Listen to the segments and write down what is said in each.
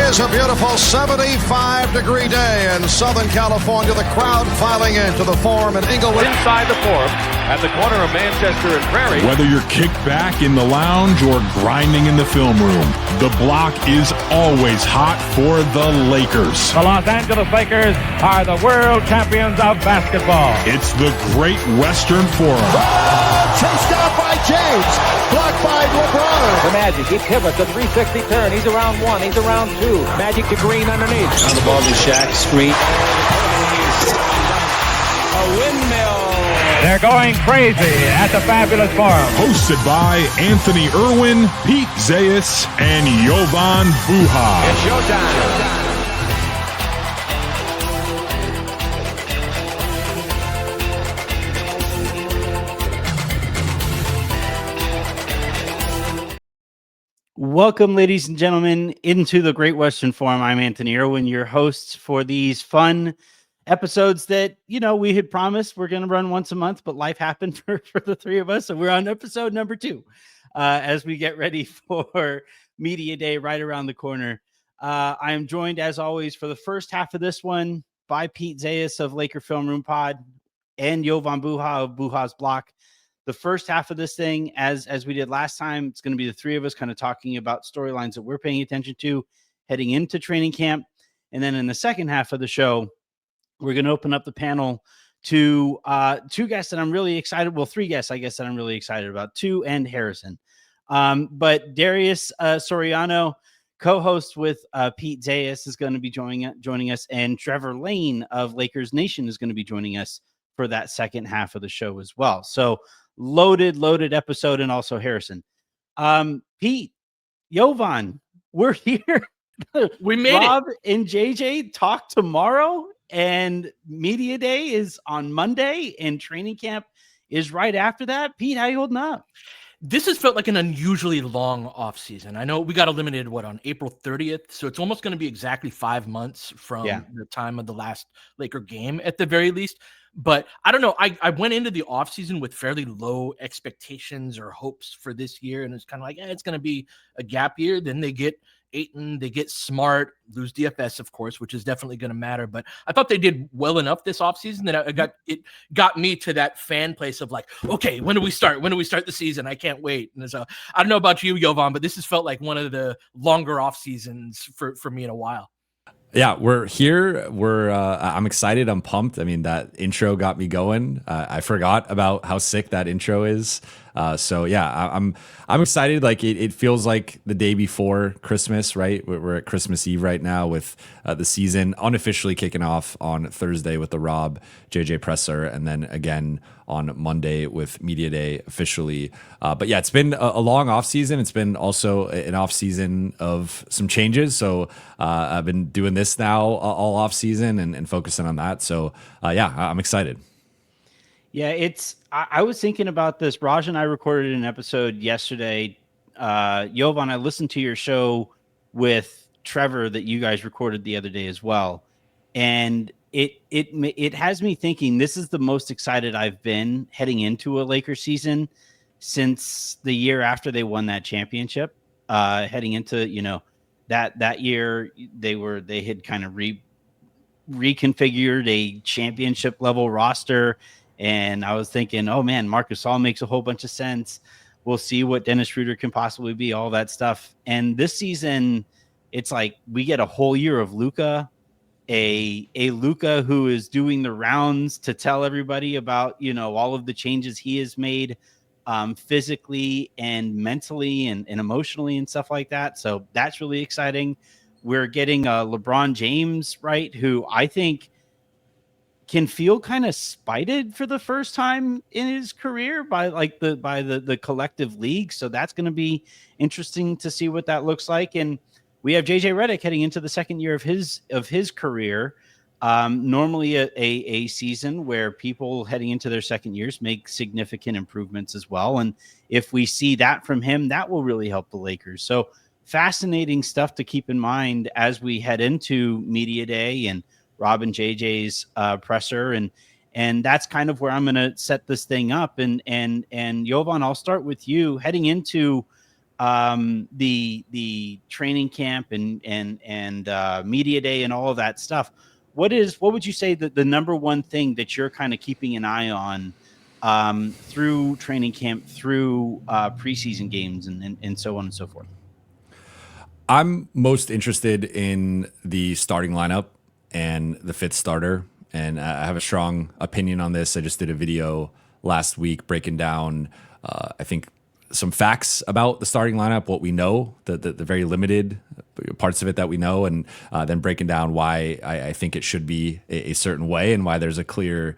is a beautiful 75-degree day in Southern California. The crowd filing into the Forum in Inglewood. Inside the Forum at the corner of Manchester and Prairie. Whether you're kicked back in the lounge or grinding in the film room, the block is always hot for the Lakers. The Los Angeles Lakers are the world champions of basketball. It's the Great Western Forum. Oh, chased down by James. Blocked by LeBron. The Magic, he pivots, a 360 turn. He's around one, he's around two. Magic to Green underneath. On the ball to Shaq, screen. A windmill. They're going crazy at the Fabulous Forum. Hosted by Anthony Irwin, Pete Zayas, and Jovan Buha. It's showtime. Welcome, ladies and gentlemen, into the Great Western Forum. I'm Anthony Irwin, your host for these fun episodes that, we had promised we're going to run once a month, but life happened for the three of us. So we're on episode number 2 as we get ready for Media Day right around the corner. I am joined, as always, for the first half of this one by Pete Zayas of Laker Film Room Pod and Jovan Buha of Buha's Block. The first half of this thing, as we did last time, it's going to be the three of us kind of talking about storylines that we're paying attention to heading into training camp. And then in the second half of the show, we're going to open up the panel to two guests that I'm really excited. Well, three guests, I guess, that I'm really excited about, two and Harrison. But Darius Soriano, co-host with Pete Zayas, is going to be joining us, and Trevor Lane of Lakers Nation is going to be joining us for that second half of the show as well. So loaded episode, and also Harrison. Pete, Jovan, we're here. We made Rob it. and JJ talk tomorrow, and Media Day is on Monday, and training camp is right after that. Pete, how you holding up? This has felt like an unusually long off season. I know we got eliminated on April 30th, so it's almost going to be exactly 5 months from the time of the last Laker game at the very least. But I don't know. I went into the offseason with fairly low expectations or hopes for this year. And it's kind of like, it's going to be a gap year. Then they get Ayton, they get Smart, lose DFS, of course, which is definitely going to matter. But I thought they did well enough this offseason that it got me to that fan place of like, okay, when do we start? When do we start the season? I can't wait. And so I don't know about you, Jovan, but this has felt like one of the longer off seasons for me in a while. Yeah, we're here. I'm excited. I'm pumped. I mean, that intro got me going. I forgot about how sick that intro is. So yeah, I'm excited. Like it feels like the day before Christmas, right? We're at Christmas Eve right now with the season unofficially kicking off on Thursday with the Rob JJ presser, and then again on Monday with Media Day officially. But yeah, it's been a long off season. It's been also an off season of some changes. So I've been doing this now all off season and focusing on that. So yeah, I'm excited. Yeah, I was thinking about this. Raj and I recorded an episode yesterday. Jovan, I listened to your show with Trevor that you guys recorded the other day as well. And it has me thinking this is the most excited I've been heading into a Lakers season since the year after they won that championship. Heading into, that year they had kind of reconfigured a championship level roster. And I was thinking, oh man, Marc Gasol makes a whole bunch of sense. We'll see what Dennis Schroeder can possibly be, all that stuff. And this season, it's like we get a whole year of Luka, a Luka who is doing the rounds to tell everybody about, all of the changes he has made physically and mentally and emotionally and stuff like that. So that's really exciting. We're getting LeBron James, right, who I think can feel kind of spited for the first time in his career by the collective league. So that's going to be interesting to see what that looks like. And we have JJ Redick heading into the second year of his career. Normally a season where people heading into their second years make significant improvements as well. And if we see that from him, that will really help the Lakers. So fascinating stuff to keep in mind as we head into Media Day and Rob and JJ's presser, and that's kind of where I'm going to set this thing up. And Jovan, I'll start with you heading into the training camp and media day and all of that stuff, what would you say that the number one thing that you're kind of keeping an eye on through training camp, through preseason games, and so on and so forth? I'm most interested in the starting lineup and the fifth starter. And I have a strong opinion on this. I just did a video last week breaking down, I think, some facts about the starting lineup, what we know, the very limited parts of it that we know, and then breaking down why I think it should be a certain way and why there's a clear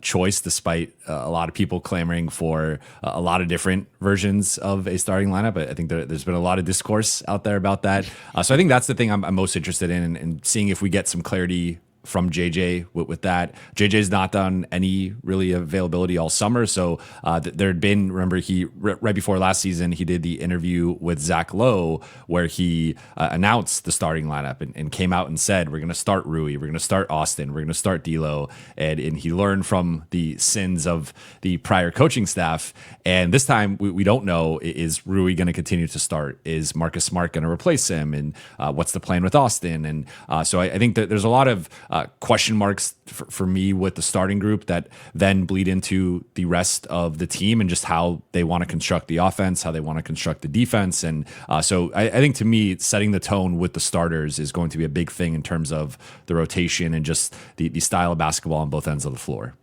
choice, despite a lot of people clamoring for a lot of different versions of a starting lineup. I think there's been a lot of discourse out there about that. So I think that's the thing I'm most interested in, and seeing if we get some clarity from JJ with that. JJ's not done any really availability all summer. So there had been, remember, he right before last season, he did the interview with Zach Lowe where he announced the starting lineup and came out and said, we're going to start Rui, we're going to start Austin, we're going to start D'Lo. And he learned from the sins of the prior coaching staff. And this time we don't know, is Rui going to continue to start? Is Marcus Smart going to replace him? And what's the plan with Austin? And so I think that there's a lot of question marks for me with the starting group that then bleed into the rest of the team and just how they want to construct the offense, how they want to construct the defense. And so I think, to me, setting the tone with the starters is going to be a big thing in terms of the rotation and just the style of basketball on both ends of the floor.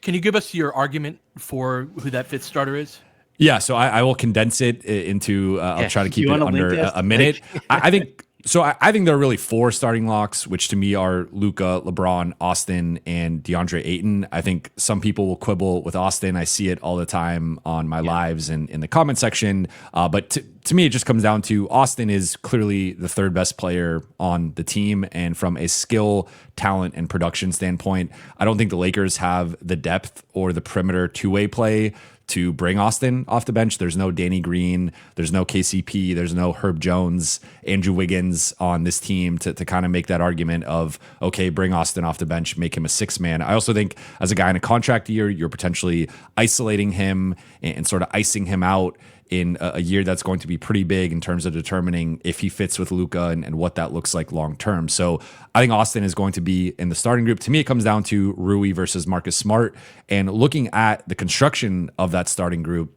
Can you give us your argument for who that fifth starter is? Yeah, so I will condense it into, I'll try to keep it under a minute. I think... So I think there are really four starting locks, which to me are Luka, LeBron, Austin, and DeAndre Ayton. I think some people will quibble with Austin. I see it all the time on my lives and in the comment section. But to me, it just comes down to Austin is clearly the third best player on the team. And from a skill, talent, and production standpoint, I don't think the Lakers have the depth or the perimeter two-way play to bring Austin off the bench. There's no Danny Green, there's no KCP, there's no Herb Jones, Andrew Wiggins on this team to kind of make that argument of, okay, bring Austin off the bench, make him a six man. I also think as a guy in a contract year, you're potentially isolating him and sort of icing him out in a year that's going to be pretty big in terms of determining if he fits with Luka and what that looks like long term. So I think Austin is going to be in the starting group. To me, it comes down to Rui versus Marcus Smart. And looking at the construction of that starting group,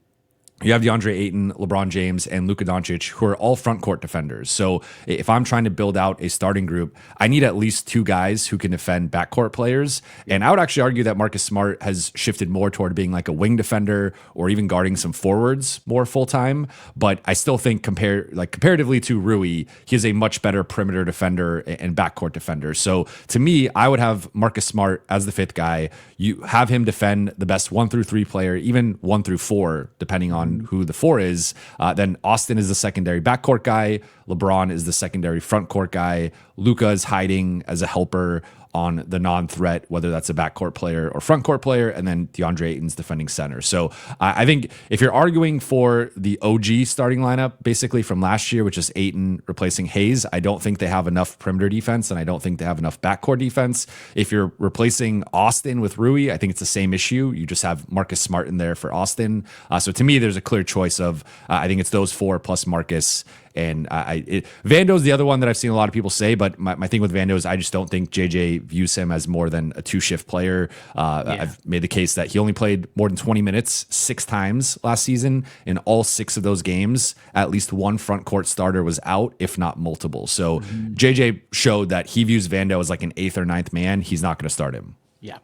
you have DeAndre Ayton, LeBron James, and Luka Doncic, who are all front court defenders. So if I'm trying to build out a starting group, I need at least two guys who can defend backcourt players. And I would actually argue that Marcus Smart has shifted more toward being like a wing defender or even guarding some forwards more full time. But I still think comparatively to Rui, he is a much better perimeter defender and backcourt defender. So to me, I would have Marcus Smart as the fifth guy. You have him defend the best 1 through 3 player, even 1 through 4, depending on who the 4 is. Then Austin is the secondary backcourt guy. LeBron is the secondary front court guy. Luka is hiding as a helper on the non-threat, whether that's a backcourt player or front court player, and then DeAndre Ayton's defending center. So I think if you're arguing for the OG starting lineup, basically from last year, which is Ayton replacing Hayes, I don't think they have enough perimeter defense, and I don't think they have enough backcourt defense. If you're replacing Austin with Rui, I think it's the same issue. You just have Marcus Smart in there for Austin. So to me, there's a clear choice of, I think it's those 4 plus Marcus. And Vando's the other one that I've seen a lot of people say, but my thing with Vando is I just don't think JJ views him as more than a 2-shift player. I've made the case that he only played more than 20 minutes 6 times last season. In all 6 of those games, at least one front court starter was out, if not multiple. So JJ showed that he views Vando as like an 8th or 9th man. He's not going to start him. Yeah.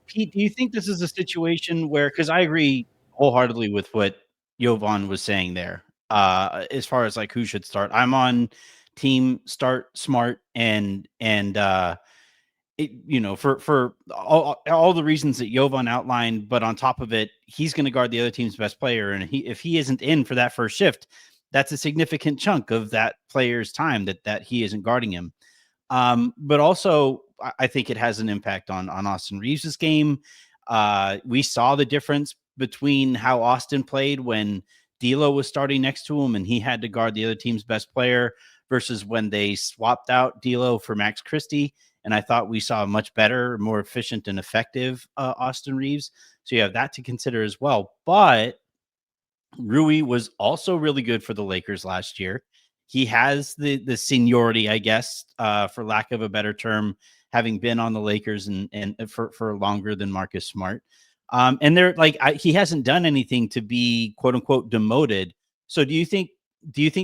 Pete, do you think this is a situation where, because I agree wholeheartedly with what Jovan was saying there, as far as like who should start, I'm on team start Smart and for all the reasons that Jovan outlined, but on top of it, he's going to guard the other team's best player, and if he isn't in for that first shift, that's a significant chunk of that player's time that he isn't guarding him. But also, I think it has an impact on Austin Reeves' game. We saw the difference between how Austin played when D'Lo was starting next to him and he had to guard the other team's best player versus when they swapped out D'Lo for Max Christie. And I thought we saw a much better, more efficient and effective Austin Reeves. So you have that to consider as well. But Rui was also really good for the Lakers last year. He has the seniority, I guess, for lack of a better term, having been on the Lakers and for longer than Marcus Smart. And they're like, he hasn't done anything to be quote unquote demoted. So do you think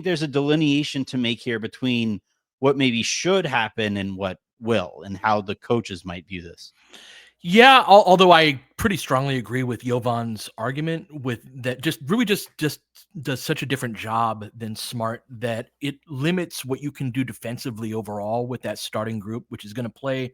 there's a delineation to make here between what maybe should happen and what will, and how the coaches might view this? Yeah, although I pretty strongly agree with Jovan's argument with that, just Rui just does such a different job than Smart that it limits what you can do defensively overall with that starting group, which is going to play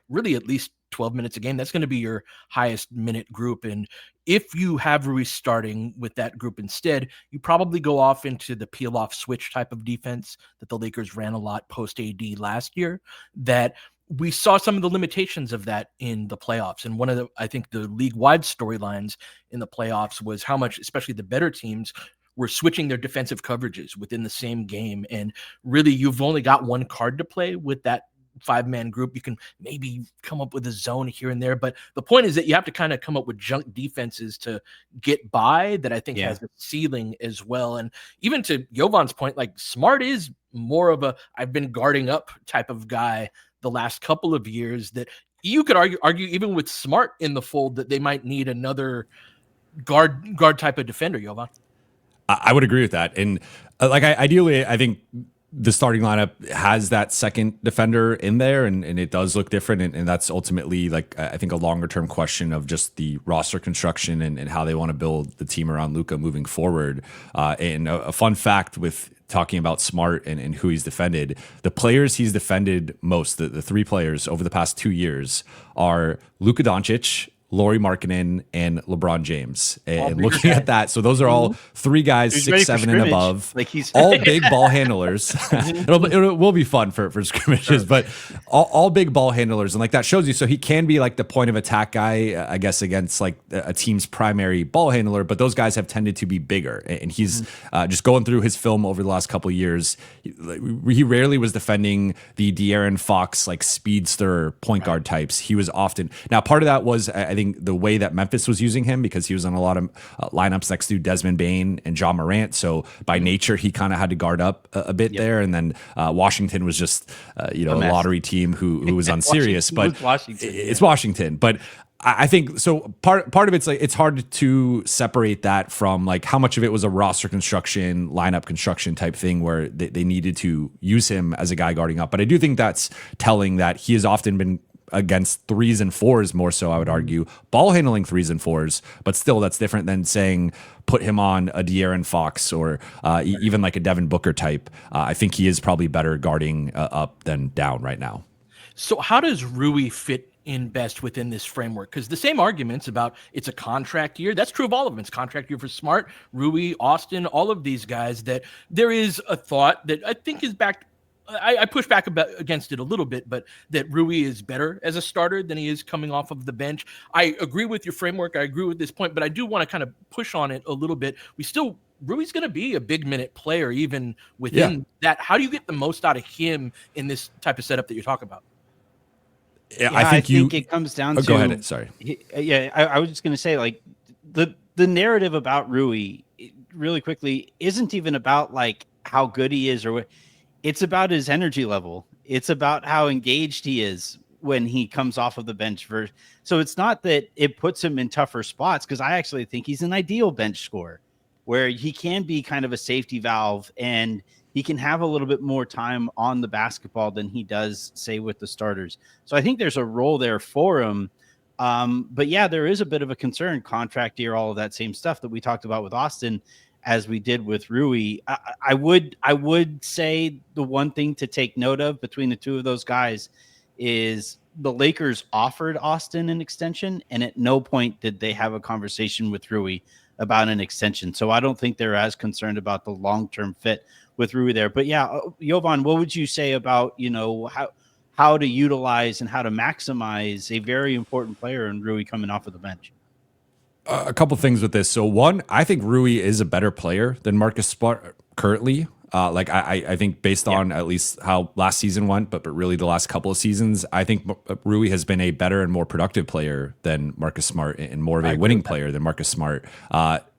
really at least 12 minutes a game. That's going to be your highest minute group. And if you have Rui starting with that group instead, you probably go off into the peel off switch type of defense that the Lakers ran a lot post AD last year, that we saw some of the limitations of that in the playoffs. And one of the, I think the league wide storylines in the playoffs was how much, especially the better teams, were switching their defensive coverages within the same game. And really, you've only got one card to play with that 5-man group. You can maybe come up with a zone here and there, but the point is that you have to kind of come up with junk defenses to get by that I think has a ceiling as well. And even to Jovan's point, like Smart is more of a I've been guarding up type of guy the last couple of years, that you could argue even with Smart in the fold that they might need another guard type of defender. Jovan, I would agree with that. And ideally, I think the starting lineup has that second defender in there, and it does look different. And that's ultimately, like, I think a longer term question of just the roster construction and how they want to build the team around Luka moving forward. And a fun fact with talking about Smart and who he's defended, the players he's defended most, the three players over the past 2 years are Luka Doncic, Lauri Markkanen, and LeBron James. And looking at that, so those are all three guys, 6'7" and above, like he's all big ball handlers. It will be fun for scrimmages, but all big ball handlers. And like that shows you, so he can be like the point of attack guy, I guess, against like a team's primary ball handler, but those guys have tended to be bigger. And he's just going through his film over the last couple of years. He rarely was defending the De'Aaron Fox, like speedster point guard types. He was often, now part of that was, I think, the way that Memphis was using him, because he was on a lot of lineups next to Desmond Bane and John Morant. So by nature, he kind of had to guard up a bit there. And then Washington was just, a lottery team who was unserious. But it's Washington. But I think so. Part of it's like, it's hard to separate that from like how much of it was a roster construction, lineup construction type thing where they needed to use him as a guy guarding up. But I do think that's telling that he has often been against 3s and 4s more so, I would argue, ball handling 3s and 4s, but still that's different than saying put him on a De'Aaron Fox or even like a Devin Booker type. I think he is probably better guarding up than down right now. So how does Rui fit in best within this framework? Because the same arguments about it's a contract year, that's true of all of them. It's contract year for Smart, Rui, Austin, all of these guys, that there is a thought that I think is backed. I push back against it a little bit, but that Rui is better as a starter than he is coming off of the bench. I agree with your framework. I agree with this point, but I do want to kind of push on it a little bit. Rui's going to be a big minute player even within that. How do you get the most out of him in this type of setup that you're talking about? Yeah, I think it comes down to. Go ahead. Sorry. I was just going to say, like, the narrative about Rui, really quickly, isn't even about like how good he is or what. It's about his energy level. It's about how engaged he is when he comes off of the bench. So it's not that it puts him in tougher spots, because I actually think he's an ideal bench scorer where he can be kind of a safety valve and he can have a little bit more time on the basketball than he does, say, with the starters. So I think there's a role there for him. But yeah, there is a bit of a concern, contract year, all of that same stuff that we talked about with Austin, as we did with Rui. I would say the one thing to take note of between the two of those guys is the Lakers offered Austin an extension, and at no point did they have a conversation with Rui about an extension. So I don't think they're as concerned about the long-term fit with Rui there. But yeah, Jovan, what would you say about, how to utilize and how to maximize a very important player in Rui coming off of the bench? A couple things with this. So one, I think Rui is a better player than Marcus Smart currently. I think based on at least how last season went, but really the last couple of seasons, I think Rui has been a better and more productive player than Marcus Smart and more of a winning player than Marcus Smart.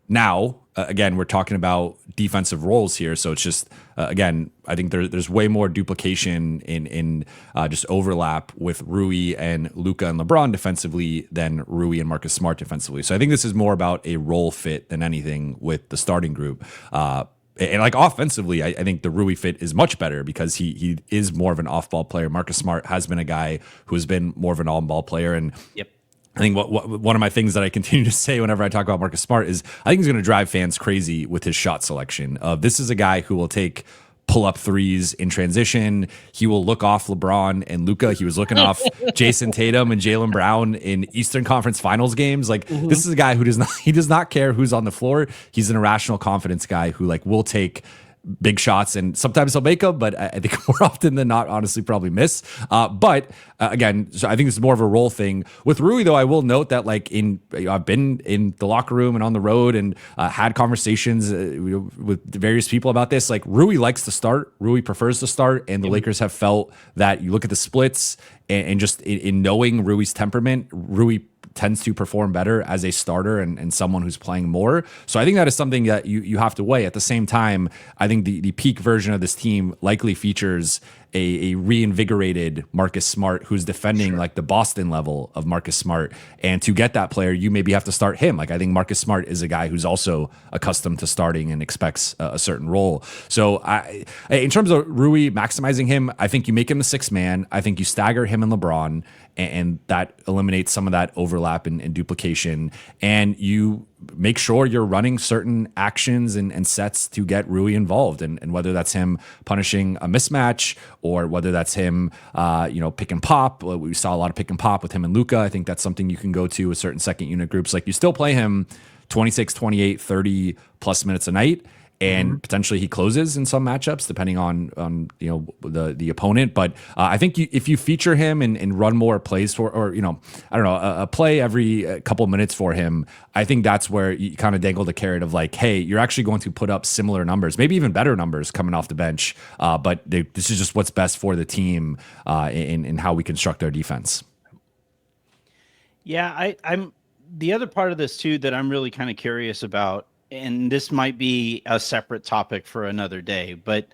Now, again, we're talking about defensive roles here, so it's just again, I think there's way more duplication in just overlap with Rui and Luka and LeBron defensively than Rui and Marcus Smart defensively. So I think this is more about a role fit than anything with the starting group. And like offensively, I think the Rui fit is much better because he is more of an off-ball player. Marcus Smart has been a guy who has been more of an on-ball player, and I think one of my things that I continue to say whenever I talk about Marcus Smart is I think he's going to drive fans crazy with his shot selection. This is a guy who will take pull-up threes in transition. He will look off LeBron and Luka. He was looking off Jason Tatum and Jaylen Brown in Eastern Conference Finals games. Like this is a guy who does not care who's on the floor. He's an irrational confidence guy who like will take big shots, and sometimes he'll make them, but I think more often than not, honestly, probably miss. But again, so I think this is more of a role thing. With Rui, though, I will note that like I've been in the locker room and on the road and had conversations with various people about this. Like Rui likes to start. Rui prefers to start, and the Lakers have felt that you look at the splits and just in knowing Rui's temperament, Rui tends to perform better as a starter and someone who's playing more. So I think that is something that you have to weigh. At the same time, I think the peak version of this team likely features a reinvigorated Marcus Smart who's defending like the Boston level of Marcus Smart. And to get that player, you maybe have to start him. Like I think Marcus Smart is a guy who's also accustomed to starting and expects a certain role. So in terms of Rui maximizing him, I think you make him the sixth man. I think you stagger him and LeBron, and that eliminates some of that overlap and duplication. And you make sure you're running certain actions and sets to get Rui involved. And whether that's him punishing a mismatch or whether that's him, pick and pop. We saw a lot of pick and pop with him and Luka. I think that's something you can go to with certain second unit groups. Like you still play him 26, 28, 30 plus minutes a night. And potentially he closes in some matchups depending on the opponent. But I think if you feature him and run more plays for, or a play every couple minutes for him, I think that's where you kind of dangle the carrot of like, hey, you're actually going to put up similar numbers, maybe even better numbers coming off the bench. But this is just what's best for the team in how we construct our defense. Yeah, I'm the other part of this too that I'm really kind of curious about. And this might be a separate topic for another day, but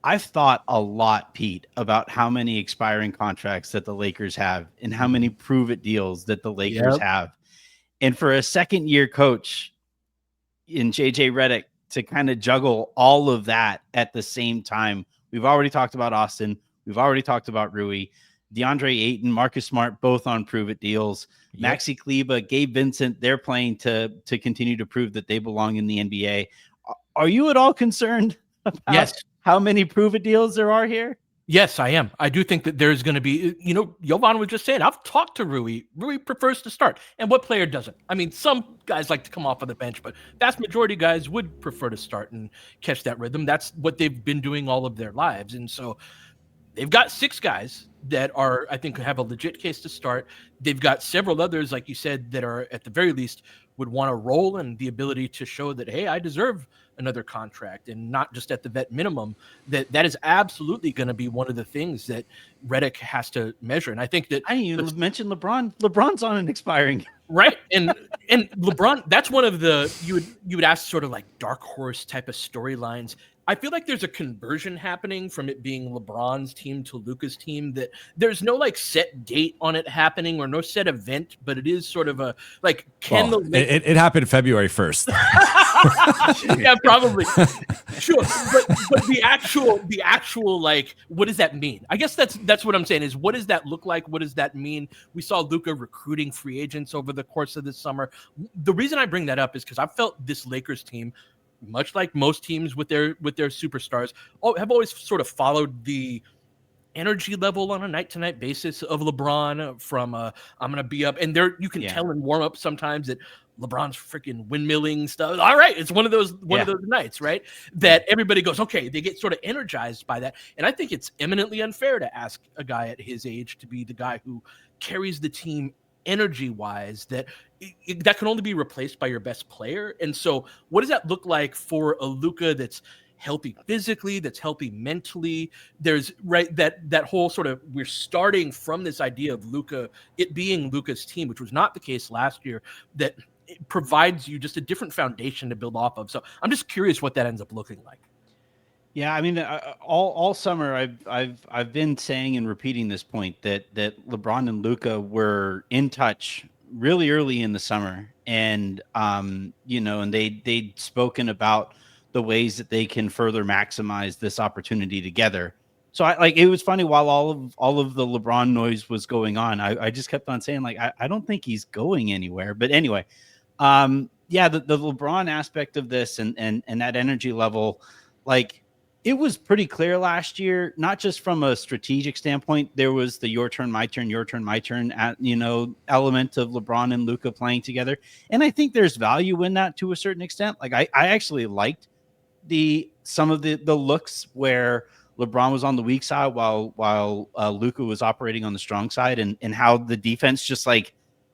I've thought a lot, Pete, about how many expiring contracts that the Lakers have and how many prove-it deals that the Lakers have. And for a second-year coach in JJ Redick to kind of juggle all of that at the same time. We've already talked about Austin. We've already talked about Rui. DeAndre Ayton, Marcus Smart, both on prove-it deals. Maxi Kleber, Gabe Vincent, they're playing to continue to prove that they belong in the NBA. Are you at all concerned about how many prove-it deals there are here? Yes, I am. I do think that there's going to be, Jovan was just saying, I've talked to Rui. Rui prefers to start. And what player doesn't? I mean, some guys like to come off of the bench, but vast majority of guys would prefer to start and catch that rhythm. That's what they've been doing all of their lives. And so they've got 6 guys that are, I think, have a legit case to start. They've got several others, like you said, that are at the very least would want to roll and the ability to show that, hey, I deserve another contract and not just at the vet minimum. That is absolutely going to be one of the things that Redick has to measure. And I think that I didn't even mention LeBron. LeBron's on an expiring. Right. And LeBron, that's one of the, you would ask sort of like dark horse type of storylines. I feel like there's a conversion happening from it being LeBron's team to Luka's team, that there's no like set date on it happening or no set event, but it is sort of a like, it happened February 1st. Yeah, probably. Sure. But the actual, like, what does that mean? I guess that's what I'm saying is, what does that look like? What does that mean? We saw Luka recruiting free agents over the course of this summer. The reason I bring that up is because I felt this Lakers team, much like most teams with their superstars, have always sort of followed the energy level on a night-to-night basis of LeBron from I'm going to be up. And there you can tell in warm-up sometimes that LeBron's freaking windmilling stuff. All right, it's one of those nights, right? That everybody goes, okay, they get sort of energized by that. And I think it's eminently unfair to ask a guy at his age to be the guy who carries the team energy-wise, that can only be replaced by your best player. And so what does that look like for a Luka that's healthy physically, that's healthy mentally? There's that whole sort of, we're starting from this idea of Luka, it being Luka's team, which was not the case last year, that it provides you just a different foundation to build off of. So I'm just curious what that ends up looking like. Yeah, I mean, all summer I've been saying and repeating this point that LeBron and Luka were in touch really early in the summer, and and they'd spoken about the ways that they can further maximize this opportunity together. So it was funny while all of the LeBron noise was going on, I just kept on saying I don't think he's going anywhere. But anyway, the LeBron aspect of this and that energy level, it was pretty clear last year, not just from a strategic standpoint. There was the your turn, my turn element of LeBron and Luka playing together. And I think there's value in that to a certain extent. I actually liked some of the looks where LeBron was on the weak side while Luka was operating on the strong side, and how the defense just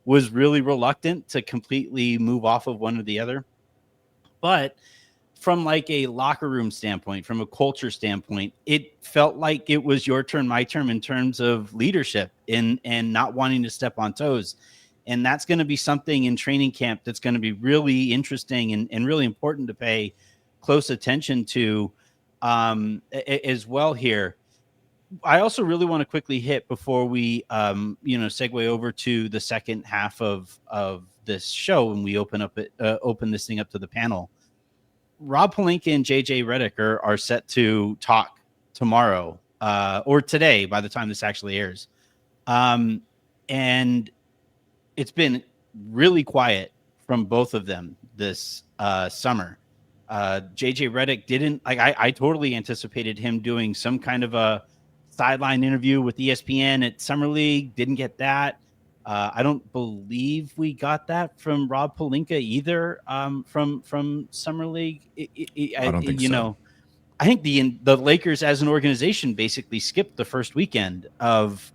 was really reluctant to completely move off of one or the other. But from a locker room standpoint, from a culture standpoint, it felt like it was your turn, my turn in terms of leadership and not wanting to step on toes. And that's going to be something in training camp that's going to be really interesting and really important to pay close attention to as well here. I also really want to quickly hit before we segue over to the second half of this show and we open this thing up to the panel. Rob Pelinka and JJ Redick are set to talk tomorrow or today by the time this actually airs. And it's been really quiet from both of them this summer. JJ Redick didn't I totally anticipated him doing some kind of a sideline interview with ESPN at Summer League. Didn't get that. I don't believe we got that from Rob Pelinka either. From Summer League, I don't think so. I think the Lakers as an organization basically skipped the first weekend of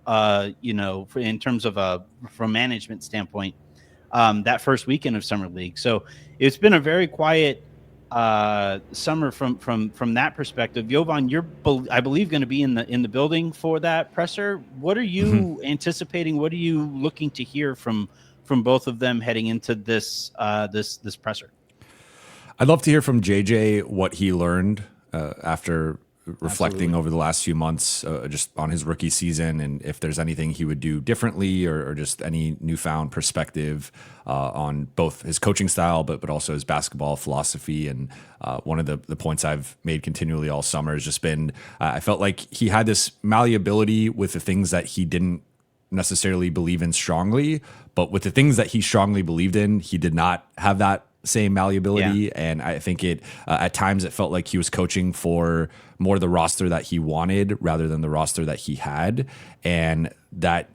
in terms of from management standpoint, that first weekend of Summer League. So it's been a very quiet summer from that perspective. Jovan, you're I believe going to be in the building for that presser. What are you anticipating? What are you looking to hear from both of them heading into this this presser? I'd love to hear from JJ what he learned after reflecting over the last few months just on his rookie season, and if there's anything he would do differently or just any newfound perspective on both his coaching style, but also his basketball philosophy. And one of the points I've made continually all summer has just been, I felt like he had this malleability with the things that he didn't necessarily believe in strongly, but with the things that he strongly believed in, he did not have that same malleability. Yeah. And I think at times it felt like he was coaching for more the roster that he wanted rather than the roster that he had. And that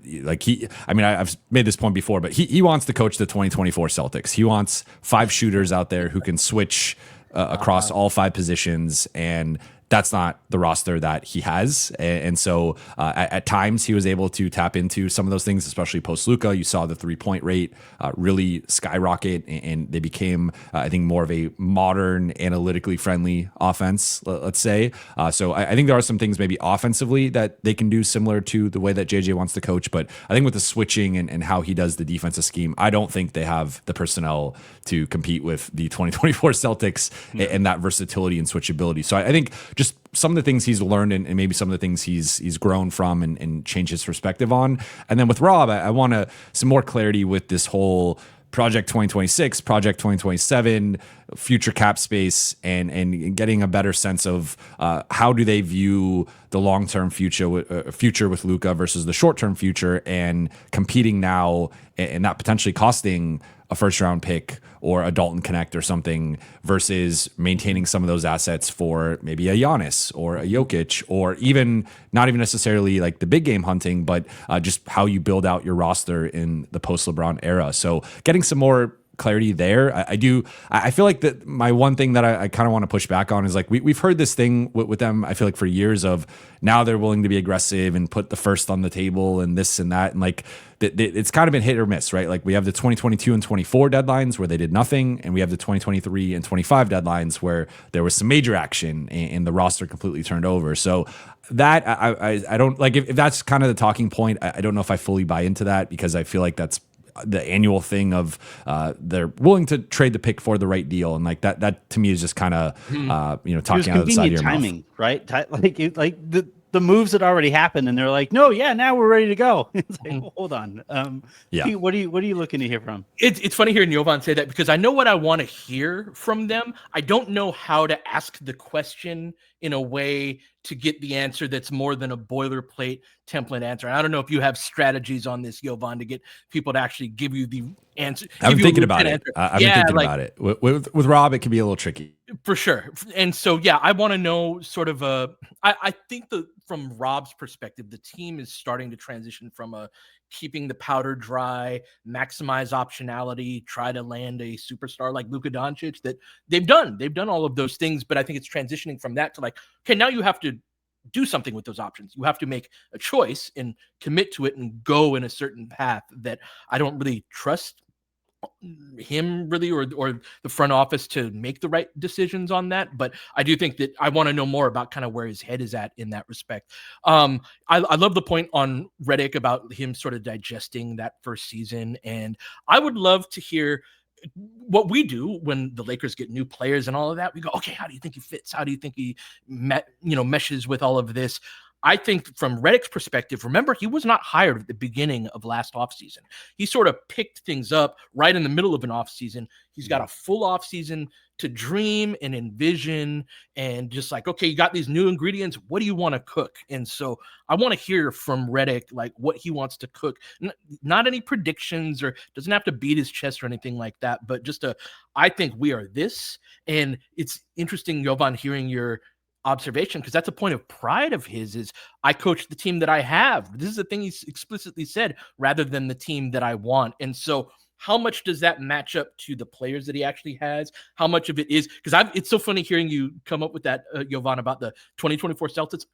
I've made this point before, but he wants to coach the 2024 Celtics. He wants 5 shooters out there who can switch across all 5 positions, and that's not the roster that he has. And so at times he was able to tap into some of those things, especially post Luka. You saw the 3-point rate really skyrocket, and they became, I think, more of a modern, analytically friendly offense, let's say. So I think there are some things maybe offensively that they can do similar to the way that JJ wants to coach. But I think with the switching and how he does the defensive scheme, I don't think they have the personnel to compete with the 2024 Celtics and that versatility and switchability. So I think just some of the things he's learned and maybe some of the things he's grown from and changed his perspective on. And then with Rob, I want some more clarity with this whole Project 2026, Project 2027, future cap space, and getting a better sense of how do they view the long-term future with Luka versus the short-term future, and competing now and not potentially costing a first-round pick or a Dalton Connect or something versus maintaining some of those assets for maybe a Giannis or a Jokic, or even not even necessarily like the big game hunting, but just how you build out your roster in the post-LeBron era. So getting some more clarity there. I feel like that my one thing that I kind of want to push back on is like we've heard this thing with them, I feel like, for years of now they're willing to be aggressive and put the first on the table and this and that, and like it's kind of been hit or miss, right? Like we have the 2022 and 24 deadlines where they did nothing, and we have the 2023 and 25 deadlines where there was some major action and the roster completely turned over. So that I don't like, if that's kind of the talking point, I don't know if I fully buy into that, because I feel like that's the annual thing of they're willing to trade the pick for the right deal, and like that to me is just kind of talking out of the side of your timing, mouth, right? Like the moves had already happened, and they're like, no, yeah, now we're ready to go. It's like, hold on, Pete, what are you looking to hear from? It's funny hearing Jovan say that, because I know what I want to hear from them. I don't know how to ask the question in a way to get the answer that's more than a boilerplate template answer. And I don't know if you have strategies on this, Jovan, to get people to actually give you the answer. I've been thinking about it. I've been thinking about it. With Rob, it can be a little tricky. For sure. And so, yeah, I want to know sort of I think from Rob's perspective, the team is starting to transition from keeping the powder dry, maximize optionality, try to land a superstar like Luka Doncic that they've done all of those things. But I think it's transitioning from that to like, okay, now you have to do something with those options. You have to make a choice and commit to it and go in a certain path that I don't really trust him really or the front office to make the right decisions on that. But I do think that I want to know more about kind of where his head is at in that respect. I love the point on Redick about him sort of digesting that first season. And I would love to hear what we do when the Lakers get new players and all of that. We go, okay, how do you think he fits? How do you think he meshes with all of this? I think from Redick's perspective, remember, he was not hired at the beginning of last offseason. He sort of picked things up right in the middle of an offseason. He's got a full offseason to dream and envision and just like, okay, you got these new ingredients. What do you want to cook? And so I want to hear from Redick, like what he wants to cook. Not any predictions, or doesn't have to beat his chest or anything like that, but just I think we are this. And it's interesting, Jovan, hearing your observation, because that's a point of pride of his, is I coach the team that I have. This is the thing he's explicitly said, rather than the team that I want. And so how much does that match up to the players that he actually has? How much of it is, because it's so funny hearing you come up with that, Jovan, about the 2024 Celtics.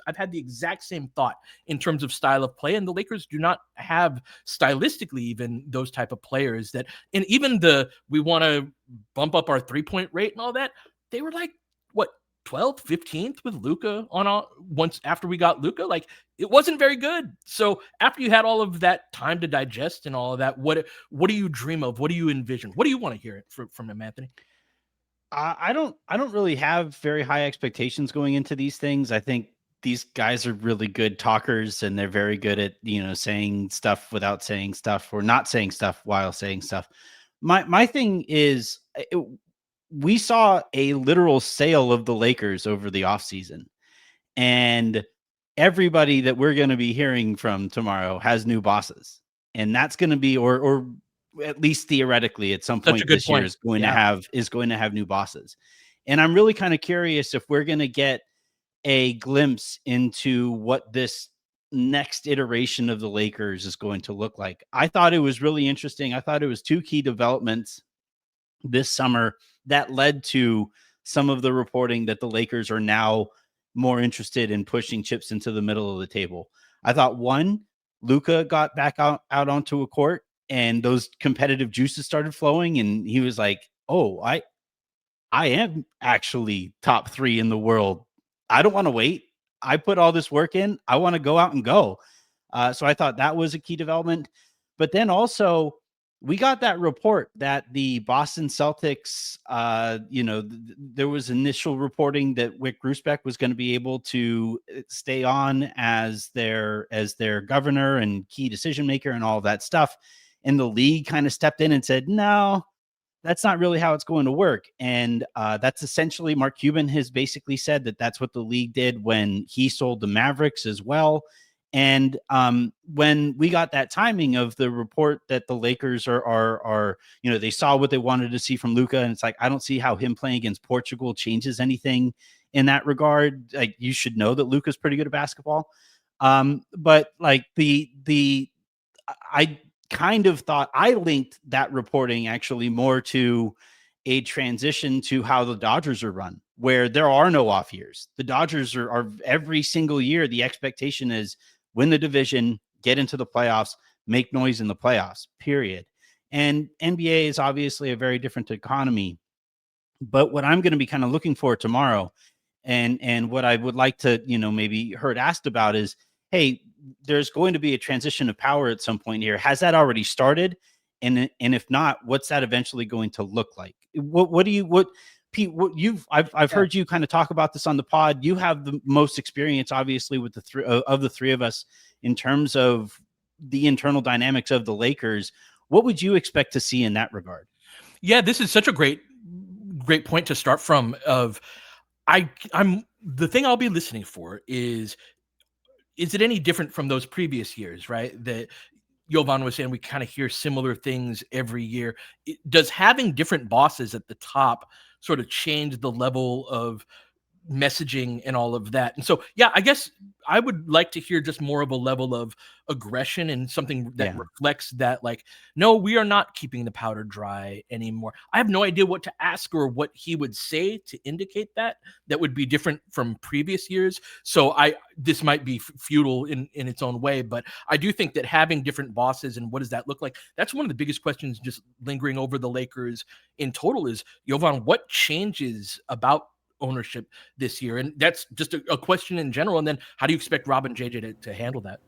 I've had the exact same thought in terms of style of play, and the Lakers do not have stylistically even those type of players that, and even we want to bump up our 3-point rate and all that. They were like, what, 12th, 15th with Luka once after we got Luka. Like, it wasn't very good. So after you had all of that time to digest and all of that, what do you dream of? What do you envision? What do you want to hear from him, Anthony? I don't really have very high expectations going into these things. I think these guys are really good talkers, and they're very good at, saying stuff without saying stuff, or not saying stuff while saying stuff. My thing is, we saw a literal sale of the Lakers over the offseason, and everybody that we're going to be hearing from tomorrow has new bosses, and that's going to be, or at least theoretically at some point this year is going to have new bosses. And I'm really kind of curious if we're going to get a glimpse into what this next iteration of the Lakers is going to look like. I thought it was really interesting. I thought it was two key developments this summer that led to some of the reporting that the Lakers are now more interested in pushing chips into the middle of the table. I thought, one, Luka got back out onto a court, and those competitive juices started flowing, and he was like, oh, I am actually top 3 in the world. I don't want to wait. I put all this work in. I want to go out and go. So I thought that was a key development. But then also, we got that report that the Boston Celtics, there was initial reporting that Wyc Grousbeck was going to be able to stay on as their governor and key decision maker and all of that stuff. And the league kind of stepped in and said, no, that's not really how it's going to work. And that's essentially, Mark Cuban has basically said that that's what the league did when he sold the Mavericks as well. And when we got that timing of the report that the Lakers are, they saw what they wanted to see from Luka, and it's like, I don't see how him playing against Portugal changes anything in that regard. Like, you should know that Luka's pretty good at basketball. But like I kind of thought I linked that reporting actually more to a transition to how the Dodgers are run, where there are no off years. The Dodgers are every single year, the expectation is win the division, get into the playoffs, make noise in the playoffs, period. And NBA is obviously a very different economy. But what I'm going to be kind of looking for tomorrow, and what I would like to, maybe heard asked about is, hey, there's going to be a transition of power at some point here. Has that already started? And if not, what's that eventually going to look like? Pete, I've heard you kind of talk about this on the pod. You have the most experience, obviously, with the three of us in terms of the internal dynamics of the Lakers. What would you expect to see in that regard? Yeah, this is such a great point to start from. I'm the thing I'll be listening for is it any different from those previous years, right? That Jovan was saying we kind of hear similar things every year. Does having different bosses at the top sort of change the level of messaging and all of that? And so, yeah, I guess I would like to hear just more of a level of aggression and something that reflects that, like, no, we are not keeping the powder dry anymore. I have no idea what to ask or what he would say to indicate that would be different from previous years. So this might be futile in its own way, but I do think that having different bosses and what does that look like? That's one of the biggest questions just lingering over the Lakers in total is, Jovan, what changes about ownership this year? And that's just a question in general. And then how do you expect Rob and JJ to handle that?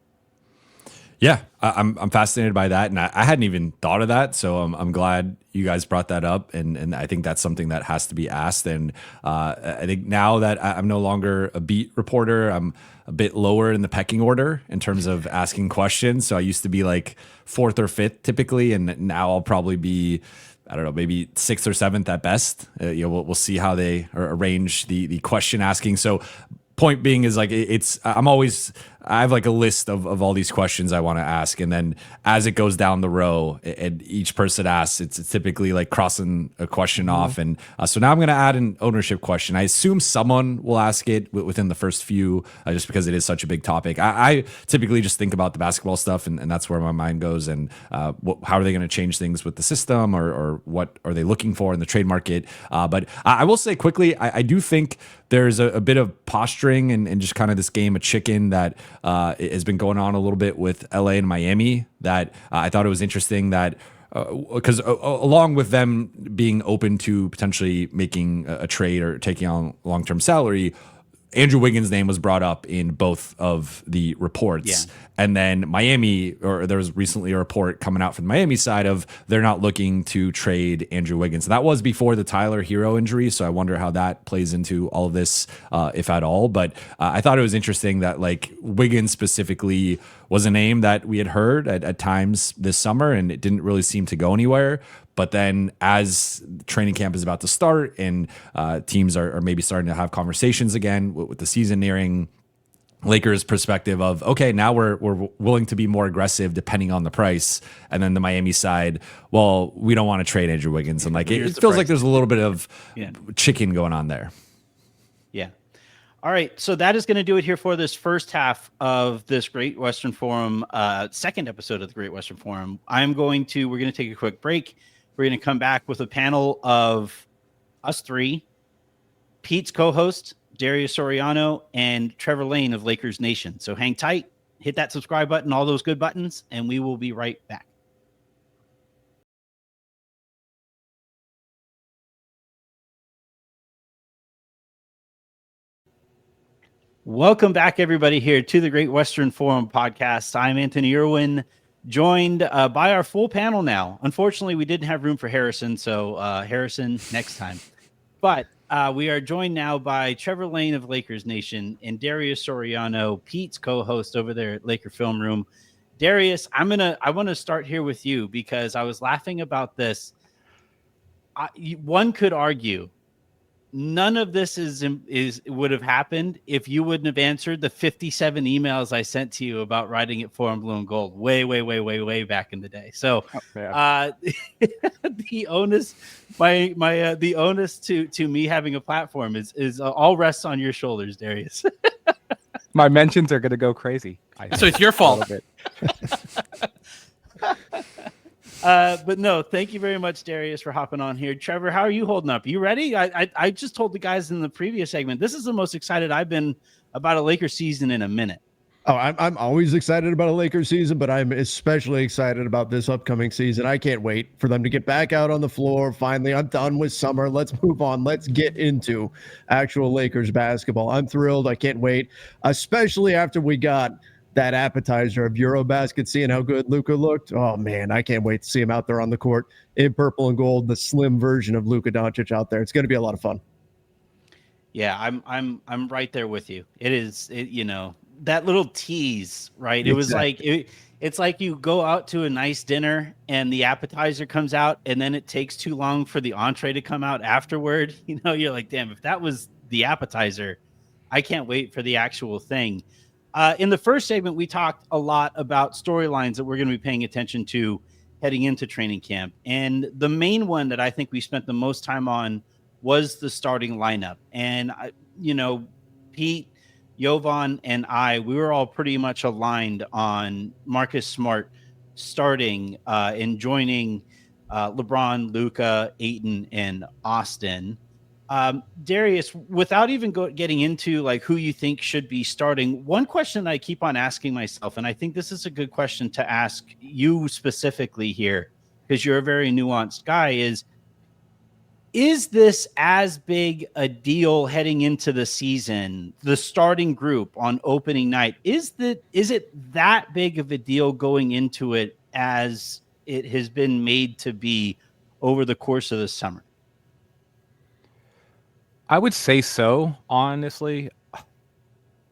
Yeah, I'm fascinated by that, and I hadn't even thought of that. So I'm glad you guys brought that up, and I think that's something that has to be asked. And I think now that I'm no longer a beat reporter, I'm a bit lower in the pecking order in terms of asking questions. So I used to be like 4th or 5th typically, and now I'll probably be, I don't know, maybe 6th or 7th at best. We'll see how they arrange the question asking. So point being is like I have like a list of all these questions I want to ask, and then as it goes down the row and each person asks, it's typically like crossing a question off. And so now I'm going to add an ownership question. I assume someone will ask it within the first few, just because it is such a big topic. I typically just think about the basketball stuff, and that's where my mind goes. And how are they going to change things with the system, or what are they looking for in the trade market? But I will say quickly, I do think there's a bit of posturing and just kind of this game of chicken that has been going on a little bit with LA and Miami, that I thought it was interesting that because along with them being open to potentially making a trade or taking on long-term salary, Andrew Wiggins' name was brought up in both of the reports. Yeah. And then Miami, or there was recently a report coming out from the Miami side of they're not looking to trade Andrew Wiggins. And that was before the Tyler Hero injury. So I wonder how that plays into all of this, if at all. But I thought it was interesting that like Wiggins specifically was a name that we had heard at times this summer, and it didn't really seem to go anywhere. But then as training camp is about to start and teams are maybe starting to have conversations again with the season nearing, Lakers' perspective of, okay, now we're willing to be more aggressive depending on the price. And then the Miami side, well, we don't want to trade Andrew Wiggins. And like it feels like there's a little bit of chicken going on there. Yeah. All right. So that is going to do it here for this first half of this Great Western Forum, second episode of the Great Western Forum. We're going to take a quick break. We're going to come back with a panel of us three, Pete's co-host, Darius Soriano, and Trevor Lane of Lakers Nation. So hang tight, hit that subscribe button, all those good buttons, and we will be right back. Welcome back, everybody, here to the Great Western Forum podcast. I'm Anthony Irwin, joined by our full panel now. Unfortunately, we didn't have room for Harrison, so Harrison next time. But we are joined now by Trevor Lane of Lakers Nation and Darius Soriano, Pete's co-host over there at Laker Film Room. Darius, I want to start here with you because I was laughing about this. One could argue none of this would have happened if you wouldn't have answered the 57 emails I sent to you about writing at Forum Blue and Gold way back in the day. So the onus the onus to me having a platform is all rests on your shoulders, Darius. My mentions are going to go crazy. So it's your fault. But no, thank you very much, Darius, for hopping on here. Trevor, how are you holding up? You ready? I just told the guys in the previous segment, this is the most excited I've been about a Lakers season in a minute. Oh, I'm always excited about a Lakers season, but I'm especially excited about this upcoming season. I can't wait for them to get back out on the floor. Finally, I'm done with summer. Let's move on. Let's get into actual Lakers basketball. I'm thrilled. I can't wait, especially after we got that appetizer of Eurobasket, seeing how good Luka looked. Oh man, I can't wait to see him out there on the court in purple and gold, the slim version of Luka Doncic out there. It's going to be a lot of fun. Yeah, I'm right there with you. That little tease, right? It was like it's like you go out to a nice dinner and the appetizer comes out and then it takes too long for the entree to come out afterward. You're like, damn, if that was the appetizer, I can't wait for the actual thing. In the first segment, we talked a lot about storylines that we're going to be paying attention to heading into training camp. And the main one that I think we spent the most time on was the starting lineup. And, Pete, Jovan, and we were all pretty much aligned on Marcus Smart starting and joining LeBron, Luka, Ayton, and Austin. Darius, without even getting into like who you think should be starting, one question I keep on asking myself, and I think this is a good question to ask you specifically here, because you're a very nuanced guy, is this as big a deal heading into the season, the starting group on opening night? Is it that big of a deal going into it as it has been made to be over the course of the summer? I would say so, honestly.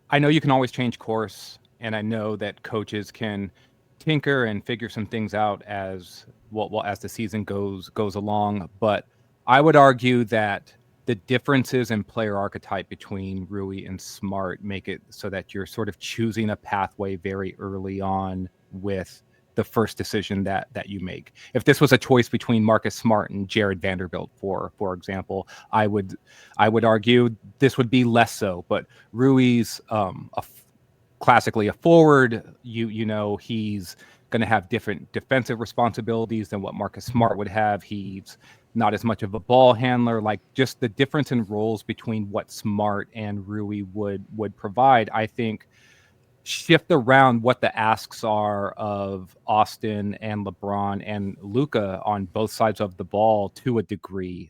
I know you can always change course, and I know that coaches can tinker and figure some things out as the season goes along, but I would argue that the differences in player archetype between Rui and Smart make it so that you're sort of choosing a pathway very early on with the first decision that you make. If this was a choice between Marcus Smart and Jared Vanderbilt, for example, I would argue this would be less so. But Rui's classically a forward. He's going to have different defensive responsibilities than what Marcus Smart would have. He's not as much of a ball handler. Like, just the difference in roles between what Smart and Rui would provide, I think, shift around what the asks are of Austin and LeBron and Luka on both sides of the ball to a degree.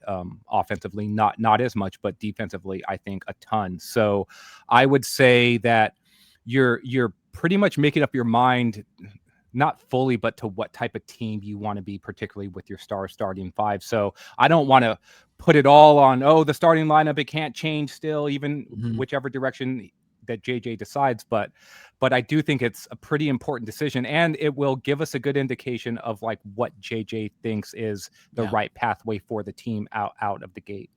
Offensively, not as much, but defensively, I think a ton. So I would say that you're pretty much making up your mind, not fully, but to what type of team you want to be, particularly with your starting five. So I don't want to put it all on, the starting lineup, it can't change still, even whichever direction that JJ decides. But I do think it's a pretty important decision, and it will give us a good indication of like what JJ thinks is the right pathway for the team out of the gate.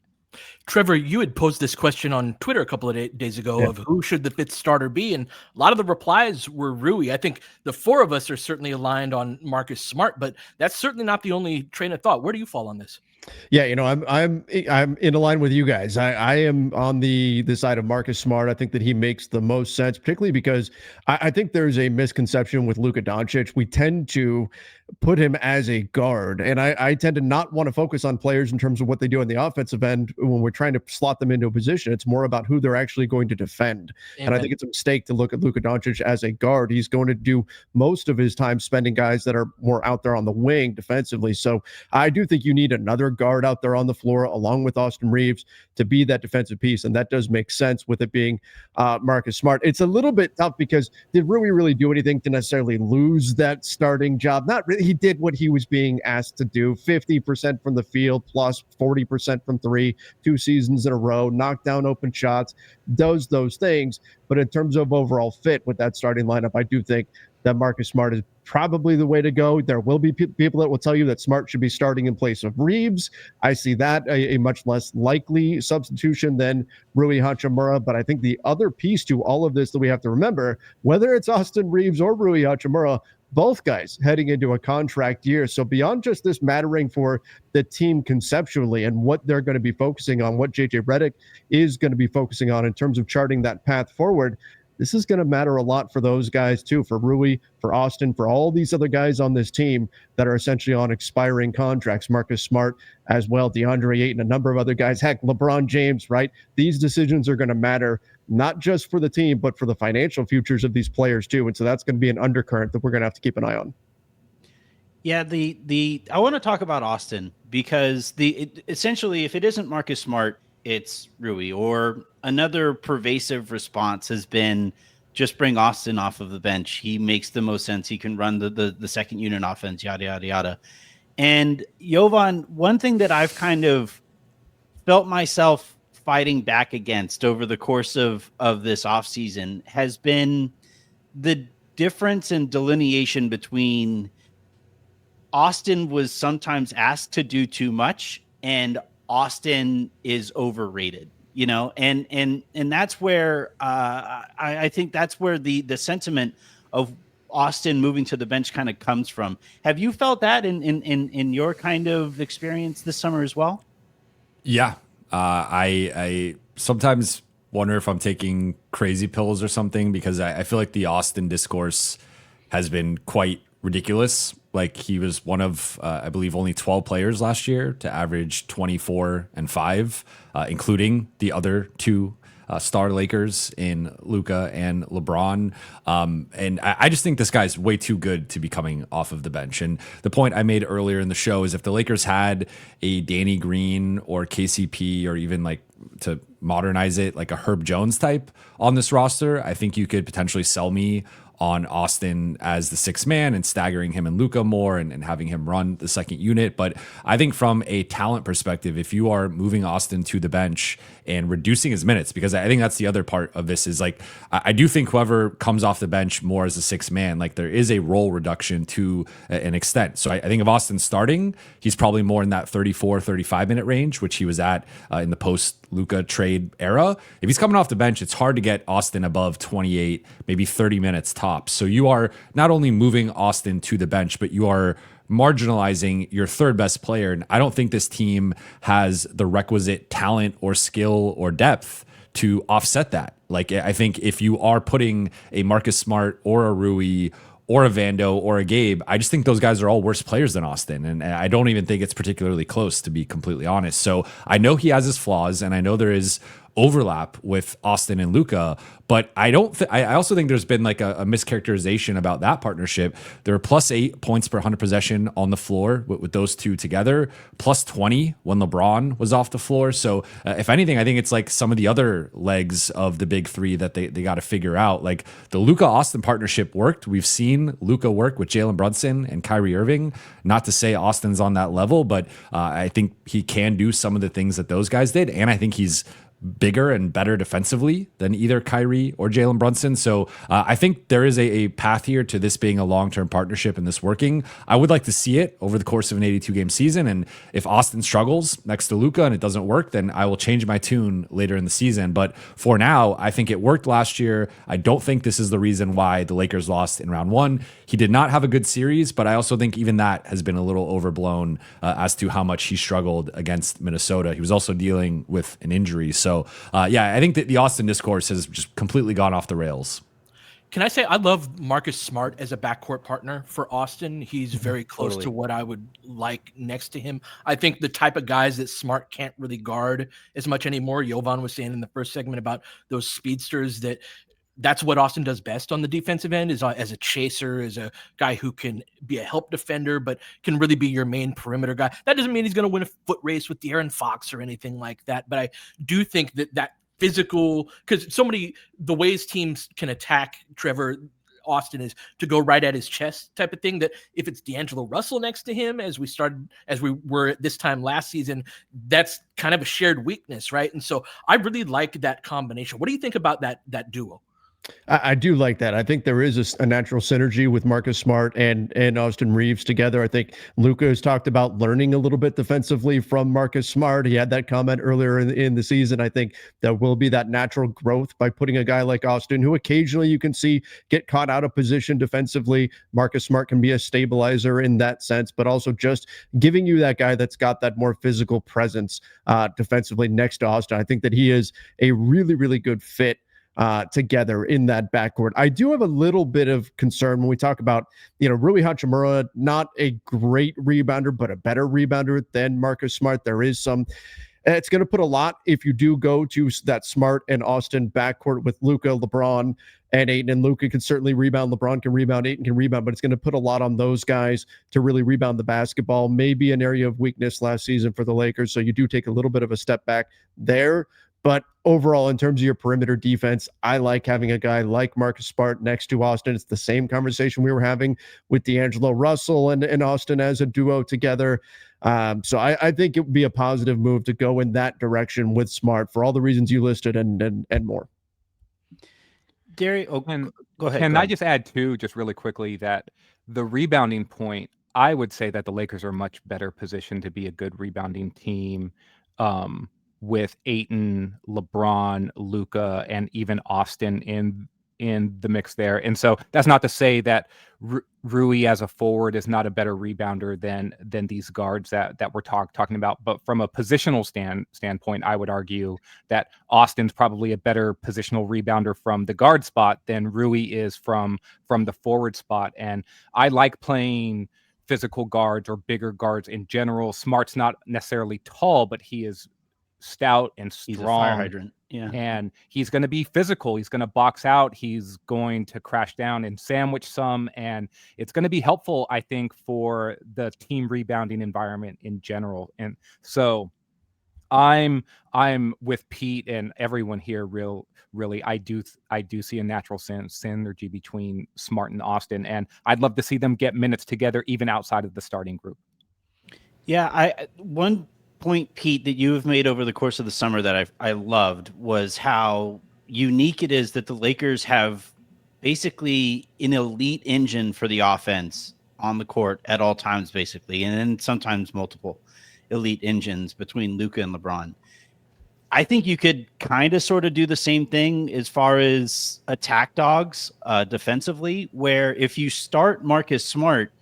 Trevor, you had posed this question on Twitter a couple of days ago of who should the fifth starter be, and a lot of the replies were Rui. I think the four of us are certainly aligned on Marcus Smart, but that's certainly not the only train of thought. Where do you fall on this? Yeah, I'm in line with you guys. I am on the side of Marcus Smart. I think that he makes the most sense, particularly because I think there's a misconception with Luka Doncic. We tend to put him as a guard, and I tend to not want to focus on players in terms of what they do on the offensive end when we're trying to slot them into a position. It's more about who they're actually going to defend. And I think it's a mistake to look at Luka Doncic as a guard. He's going to do most of his time spending guys that are more out there on the wing defensively. So I do think you need another guard out there on the floor along with Austin Reeves to be that defensive piece, and that does make sense with it being Marcus Smart. It's a little bit tough because did Rui really do anything to necessarily lose that starting job? Not really. He did what he was being asked to do, 50% from the field plus 40% from three, 2 seasons in a row, knock down open shots, does those things. But in terms of overall fit with that starting lineup, I do think that Marcus Smart is probably the way to go. There will be people that will tell you that Smart should be starting in place of Reeves. I see that a much less likely substitution than Rui Hachimura. But I think the other piece to all of this that we have to remember, whether it's Austin Reeves or Rui Hachimura, both guys heading into a contract year. So beyond just this mattering for the team conceptually and what they're going to be focusing on, what JJ Redick is going to be focusing on in terms of charting that path forward, this is going to matter a lot for those guys too, for Rui, for Austin, for all these other guys on this team that are essentially on expiring contracts. Marcus Smart as well, DeAndre Ayton, a number of other guys. Heck, LeBron James, right? These decisions are going to matter not just for the team, but for the financial futures of these players too. And so that's going to be an undercurrent that we're going to have to keep an eye on. Yeah, I want to talk about Austin because essentially, if it isn't Marcus Smart, it's Rui. Or another pervasive response has been just bring Austin off of the bench. He makes the most sense. He can run the second unit offense, yada, yada, yada. And Jovan, one thing that I've kind of felt myself fighting back against over the course of this offseason has been the difference in delineation between Austin was sometimes asked to do too much and Austin is overrated, and that's where I think that's where the sentiment of Austin moving to the bench kind of comes from. Have you felt that in your kind of experience this summer as well? Yeah. I sometimes wonder if I'm taking crazy pills or something, because I feel like the Austin discourse has been quite ridiculous. Like, he was one of, I believe, only 12 players last year to average 24 and 5, including the other two star Lakers in Luka and LeBron. And I just think this guy's way too good to be coming off of the bench. And the point I made earlier in the show is if the Lakers had a Danny Green or KCP, or even, like, to modernize it, like a Herb Jones type on this roster, I think you could potentially sell me on Austin as the sixth man and staggering him and Luka more and having him run the second unit. But I think from a talent perspective, if you are moving Austin to the bench and reducing his minutes, because I think that's the other part of this is, like, I do think whoever comes off the bench more as a sixth man, like, there is a role reduction to an extent. So I think if Austin's starting, he's probably more in that 34, 35 minute range, which he was at in the post Luka trade era. If he's coming off the bench, it's hard to get Austin above 28, maybe 30 minutes tops. So you are not only moving Austin to the bench, but you are marginalizing your third best player. And I don't think this team has the requisite talent or skill or depth to offset that. Like, I think if you are putting a Marcus Smart or a Rui or a Vando or a Gabe, I just think those guys are all worse players than Austin. And I don't even think it's particularly close, to be completely honest. So I know he has his flaws, and I know there is overlap with Austin and Luka, but I also think there's been like a mischaracterization about that partnership. There are +8 points per 100 possession on the floor with those two together, +20 when LeBron was off the floor. So if anything, I think it's like some of the other legs of the big three that they got to figure out. Like, the Luka Austin partnership worked. We've seen Luka work with Jalen Brunson and Kyrie Irving. Not to say Austin's on that level, but I think he can do some of the things that those guys did. And I think he's bigger and better defensively than either Kyrie or Jalen Brunson. So I think there is a path here to this being a long-term partnership and this working. I would like to see it over the course of an 82-game season. And if Austin struggles next to Luka and it doesn't work, then I will change my tune later in the season. But for now, I think it worked last year. I don't think this is the reason why the Lakers lost in round one. He did not have a good series, but I also think even that has been a little overblown as to how much he struggled against Minnesota. He was also dealing with an injury. So, yeah, I think that the Austin discourse has just completely gone off the rails. Can I say I love Marcus Smart as a backcourt partner for Austin? He's very close to what I would like next to him. I think the type of guys that Smart can't really guard as much anymore. Jovan was saying in the first segment about those speedsters that's what Austin does best on the defensive end, is as a chaser, as a guy who can be a help defender, but can really be your main perimeter guy. That doesn't mean he's going to win a foot race with De'Aaron Fox or anything like that. But I do think that physical, because the ways teams can attack Trevor Austin is to go right at his chest type of thing, that if it's D'Angelo Russell next to him, as we were at this time last season, that's kind of a shared weakness, right? And so I really like that combination. What do you think about that duo? I do like that. I think there is a natural synergy with Marcus Smart and Austin Reeves together. I think Luka has talked about learning a little bit defensively from Marcus Smart. He had that comment earlier in the season. I think there will be that natural growth by putting a guy like Austin, who occasionally you can see get caught out of position defensively. Marcus Smart can be a stabilizer in that sense, but also just giving you that guy that's got that more physical presence defensively next to Austin. I think that he is a really, really good fit together in that backcourt. I do have a little bit of concern when we talk about, Rui Hachimura, not a great rebounder, but a better rebounder than Marcus Smart. There is it's going to put a lot if you do go to that Smart and Austin backcourt with Luka, LeBron, and Ayton. And Luka can certainly rebound. LeBron can rebound. Ayton can rebound, but it's going to put a lot on those guys to really rebound the basketball. Maybe an area of weakness last season for the Lakers. So you do take a little bit of a step back there. But overall, in terms of your perimeter defense, I like having a guy like Marcus Smart next to Austin. It's the same conversation we were having with D'Angelo Russell and Austin as a duo together. So I think it would be a positive move to go in that direction with Smart for all the reasons you listed and more. Gary, go ahead. Can I just add too, just really quickly, that the rebounding point, I would say that the Lakers are much better positioned to be a good rebounding team with Ayton, LeBron, Luka, and even Austin in the mix there. And so that's not to say that Rui as a forward is not a better rebounder than these guards that we're talking about. But from a positional standpoint, I would argue that Austin's probably a better positional rebounder from the guard spot than Rui is from the forward spot. And I like playing physical guards or bigger guards in general. Smart's not necessarily tall, but he is stout and strong. He's a fire hydrant. Yeah. And he's going to be physical. He's going to box out. He's going to crash down and sandwich some. And it's going to be helpful, I think, for the team rebounding environment in general. And so I'm with Pete and everyone here. Really, I do see a natural synergy between Smart and Austin. And I'd love to see them get minutes together, even outside of the starting group. Yeah. One point, Pete, that you have made over the course of the summer that I loved was how unique it is that the Lakers have basically an elite engine for the offense on the court at all times, basically, and then sometimes multiple elite engines between Luka and LeBron. I think you could kind of sort of do the same thing as far as attack dogs defensively, where if you start Marcus Smart,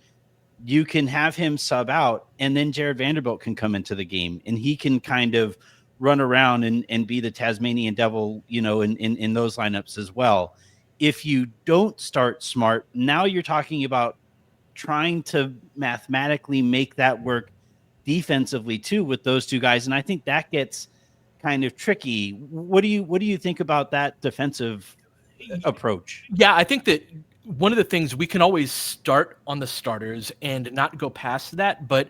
you can have him sub out, and then Jared Vanderbilt can come into the game, and he can kind of run around and be the Tasmanian devil, in those lineups as well. If you don't start Smart, now you're talking about trying to mathematically make that work defensively too with those two guys, and I think that gets kind of tricky. What do you think about that defensive approach? Yeah, I think that one of the things, we can always start on the starters and not go past that. But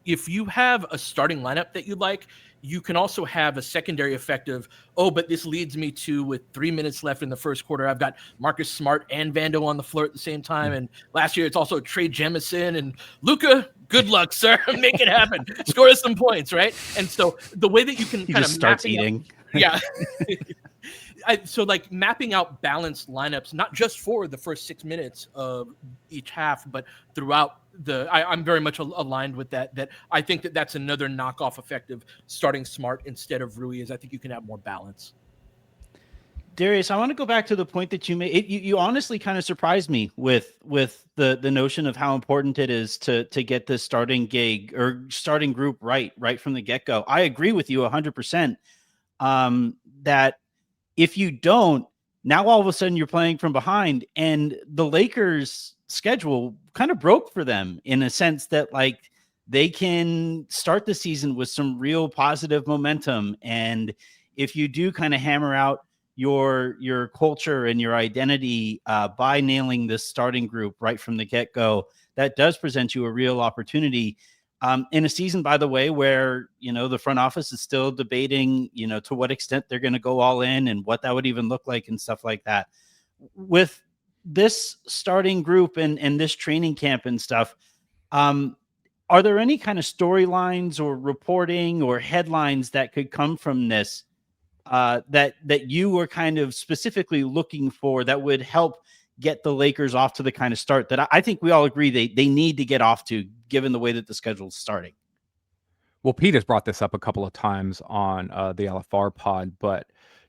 if you have a starting lineup that you like, you can also have a secondary effect of, but this leads me to, with 3 minutes left in the first quarter, I've got Marcus Smart and Vando on the floor at the same time. And last year it's also Trey Jemison and Luka. Good luck, sir. Make it happen. Score us some points, right? And so the way that you can kind of starts eating. Yeah. So like mapping out balanced lineups, not just for the first 6 minutes of each half, but throughout I'm very much aligned with that I think that's another knockoff effect of starting Smart instead of Rui, is I think you can have more balance. Darius, I want to go back to the point that you made. You honestly kind of surprised me with the notion of how important it is to get this starting gig or starting group right from the get-go. I agree with you 100%. That if you don't, now all of a sudden you're playing from behind, and the Lakers' schedule kind of broke for them in a sense that, like, they can start the season with some real positive momentum. And if you do kind of hammer out your culture and your identity by nailing this starting group right from the get-go, that does present you a real opportunity. In a season, by the way, where, the front office is still debating, to what extent they're going to go all in and what that would even look like and stuff like that. With this starting group and this training camp and stuff, are there any kind of storylines or reporting or headlines that could come from this that you were kind of specifically looking for that would help get the Lakers off to the kind of start that I think we all agree they need to get off to, given the way that the schedule is starting? Well, Pete has brought this up a couple of times on the LFR pod, but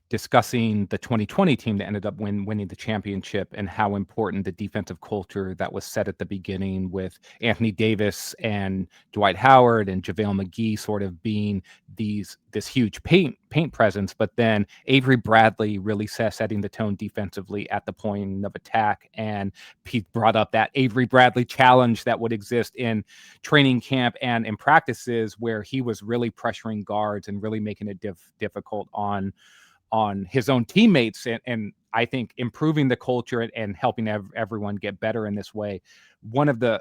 discussing the 2020 team that ended up winning the championship and how important the defensive culture that was set at the beginning with Anthony Davis and Dwight Howard and JaVale McGee sort of being this huge paint presence, but then Avery Bradley really setting the tone defensively at the point of attack. And Pete brought up that Avery Bradley challenge that would exist in training camp and in practices, where he was really pressuring guards and really making it difficult on his own teammates. And I think improving the culture and helping everyone get better in this way.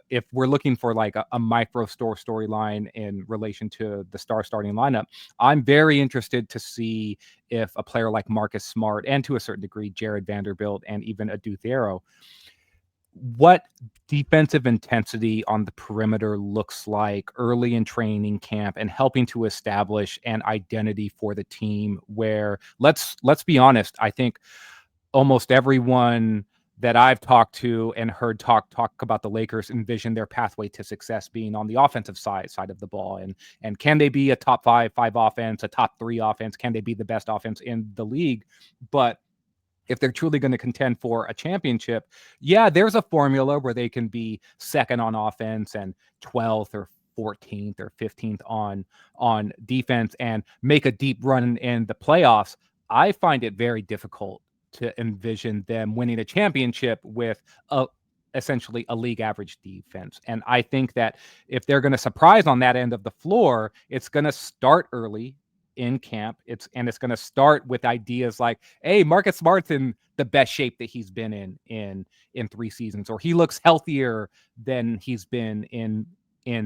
If we're looking for like a micro storyline in relation to the starting lineup, I'm very interested to see if a player like Marcus Smart and to a certain degree Jared Vanderbilt and even Adu Thiero, what defensive intensity on the perimeter looks like early in training camp and helping to establish an identity for the team where let's be honest, I think almost everyone that I've talked to and heard talk about the Lakers envision their pathway to success being on the offensive side of the ball. And can they be a top five offense, a top 3 offense? Can they be the best offense in the league? But if they're truly going to contend for a championship, yeah, there's a formula where they can be second on offense and 12th or 14th or 15th on defense and make a deep run in the playoffs. I find it very difficult to envision them winning a championship with essentially a league average defense. And I think that if they're going to surprise on that end of the floor, it's going to start early in camp. It's going to start with ideas like, hey, Marcus Smart's in the best shape that he's been in 3 seasons, or he looks healthier than he's been in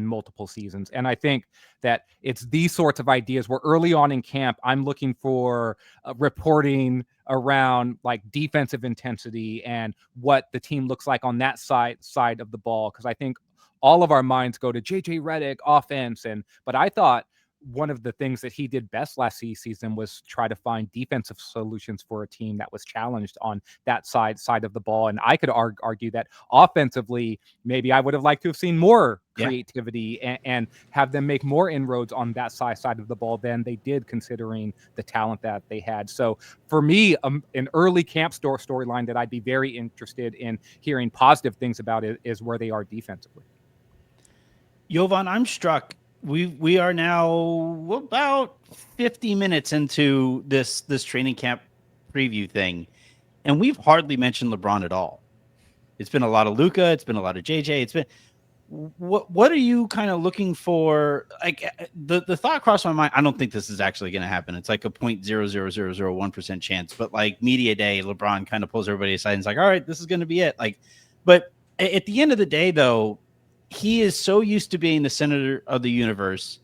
multiple seasons. And I think that it's these sorts of ideas where early on in camp, I'm looking for reporting around like defensive intensity and what the team looks like on that side of the ball. Cause I think all of our minds go to JJ Redick offense. But I thought one of the things that he did best last season was try to find defensive solutions for a team that was challenged on that side of the ball. And I could argue that offensively, maybe I would have liked to have seen more creativity and have them make more inroads on that side of the ball than they did, considering the talent that they had. So for me, an early camp storyline that I'd be very interested in hearing positive things about is where they are defensively. Jovan, I'm struck. We are now about 50 minutes into this training camp preview thing, and we've hardly mentioned LeBron at all. It's been a lot of Luka. It's been a lot of JJ. It's been what are you kind of looking for? Like the thought crossed my mind. I don't think this is actually going to happen. It's like a 0.00001% chance. But like media day, LeBron kind of pulls everybody aside and is like, all right, this is going to be it. Like, but at the end of the day, though, he is so used to being the center of the universe,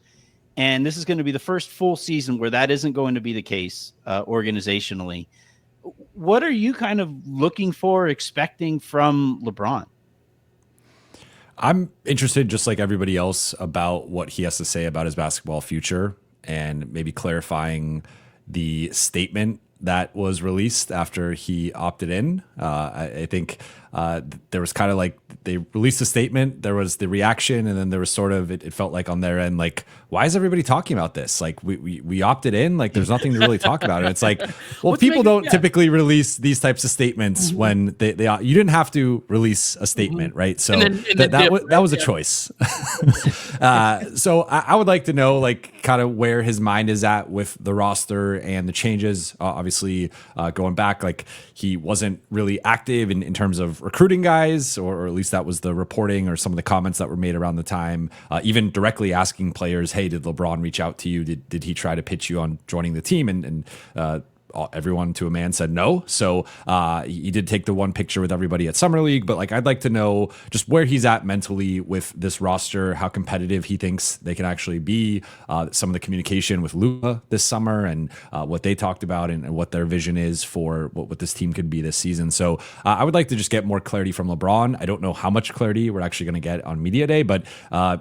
and this is going to be the first full season where that isn't going to be the case organizationally. What are you kind of looking for, expecting from LeBron? I'm interested, just like everybody else, about what he has to say about his basketball future and maybe clarifying the statement that was released after he opted in. I think there was kind of like they released a statement, there was the reaction, and then there was sort of it felt like on their end, like, why is everybody talking about this? Like we opted in, like there's nothing to really talk about. And it's like, well, people don't typically release these types of statements when they you didn't have to release a statement, right? So that was a choice. So I would like to know like kind of where his mind is at with the roster and the changes. Obviously, going back, like he wasn't really active in terms of recruiting guys, or at least that was the reporting or some of the comments that were made around the time. Even directly asking players, hey, did LeBron reach out to you? Did he try to pitch you on joining the team? And everyone to a man said no. So he did take the one picture with everybody at Summer League, but like I'd like to know just where he's at mentally with this roster, how competitive he thinks they can actually be, some of the communication with Luka this summer, and what they talked about and what their vision is for what this team could be this season. So I would like to just get more clarity from LeBron. I don't know how much clarity we're actually going to get on media day, but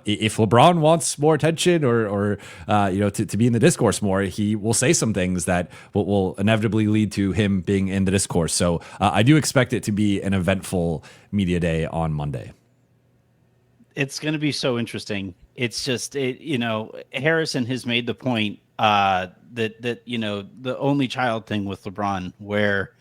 if LeBron wants more attention or to be in the discourse more, he will say some things that will inevitably lead to him being in the discourse. So I do expect it to be an eventful media day on Monday. It's going to be so interesting. It's just, Harrison has made the point that the only child thing with LeBron, where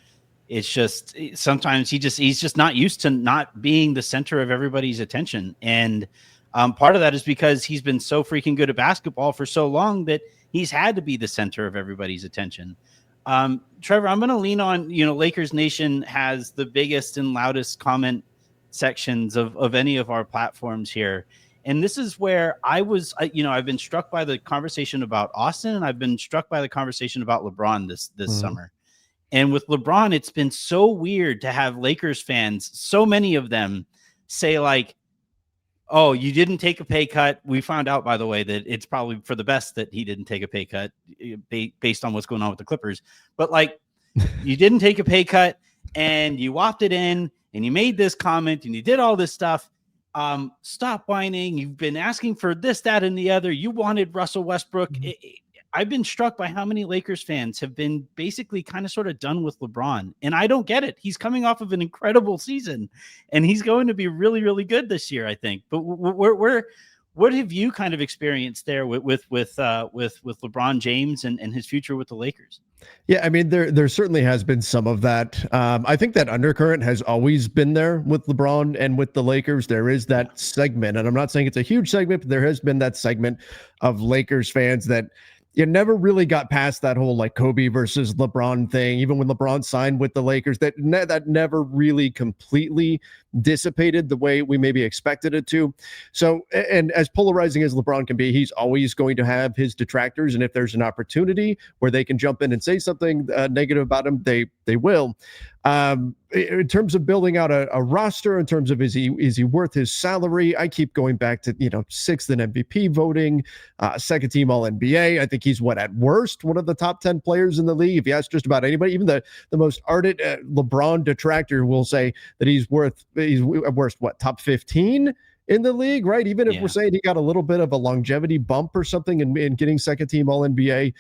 it's just sometimes he's just not used to not being the center of everybody's attention. And part of that is because he's been so freaking good at basketball for so long that he's had to be the center of everybody's attention. Trevor, I'm going to lean on, Lakers Nation has the biggest and loudest comment sections of any of our platforms here. And this is where I've been struck by the conversation about Austin, and I've been struck by the conversation about LeBron this summer. And with LeBron, it's been so weird to have Lakers fans, so many of them, say like, oh, you didn't take a pay cut. We found out, by the way, that it's probably for the best that he didn't take a pay cut based on what's going on with the Clippers. But like, you didn't take a pay cut and you opted in and you made this comment and you did all this stuff. Stop whining. You've been asking for this, that, and the other. You wanted Russell Westbrook. I've been struck by how many Lakers fans have been basically kind of sort of done with LeBron. And I don't get it. He's coming off of an incredible season and he's going to be really, really good this year, I think. But what have you kind of experienced there with LeBron James and his future with the Lakers? Yeah, I mean, there certainly has been some of that. I think that undercurrent has always been there with LeBron and with the Lakers. There is that segment, and I'm not saying it's a huge segment, but there has been that segment of Lakers fans that you never really got past that whole like Kobe versus LeBron thing. Even when LeBron signed with the Lakers, that never really completely dissipated the way we maybe expected it to. So, and as polarizing as LeBron can be, he's always going to have his detractors. And if there's an opportunity where they can jump in and say something negative about him, they will. In terms of building out a roster, in terms of is he worth his salary? I keep going back to 6th in MVP voting, second team All NBA. I think he's at worst one of the top 10 players in the league. If you ask just about anybody, even the most ardent LeBron detractor will say that he's worth what, top 15 in the league, right? Even if we're saying he got a little bit of a longevity bump or something in getting second team All NBA.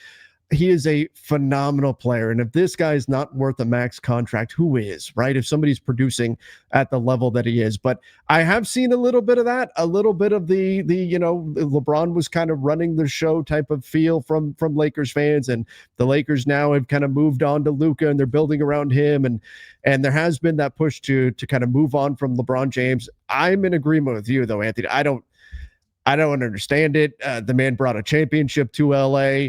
He is a phenomenal player. And if this guy is not worth a max contract, who is, right? If somebody's producing at the level that he is. But I have seen a little bit of that, a little bit of the LeBron was kind of running the show type of feel from Lakers fans. And the Lakers now have kind of moved on to Luka and they're building around him. And there has been that push to kind of move on from LeBron James. I'm in agreement with you though, Anthony. I don't understand it. The man brought a championship to LA.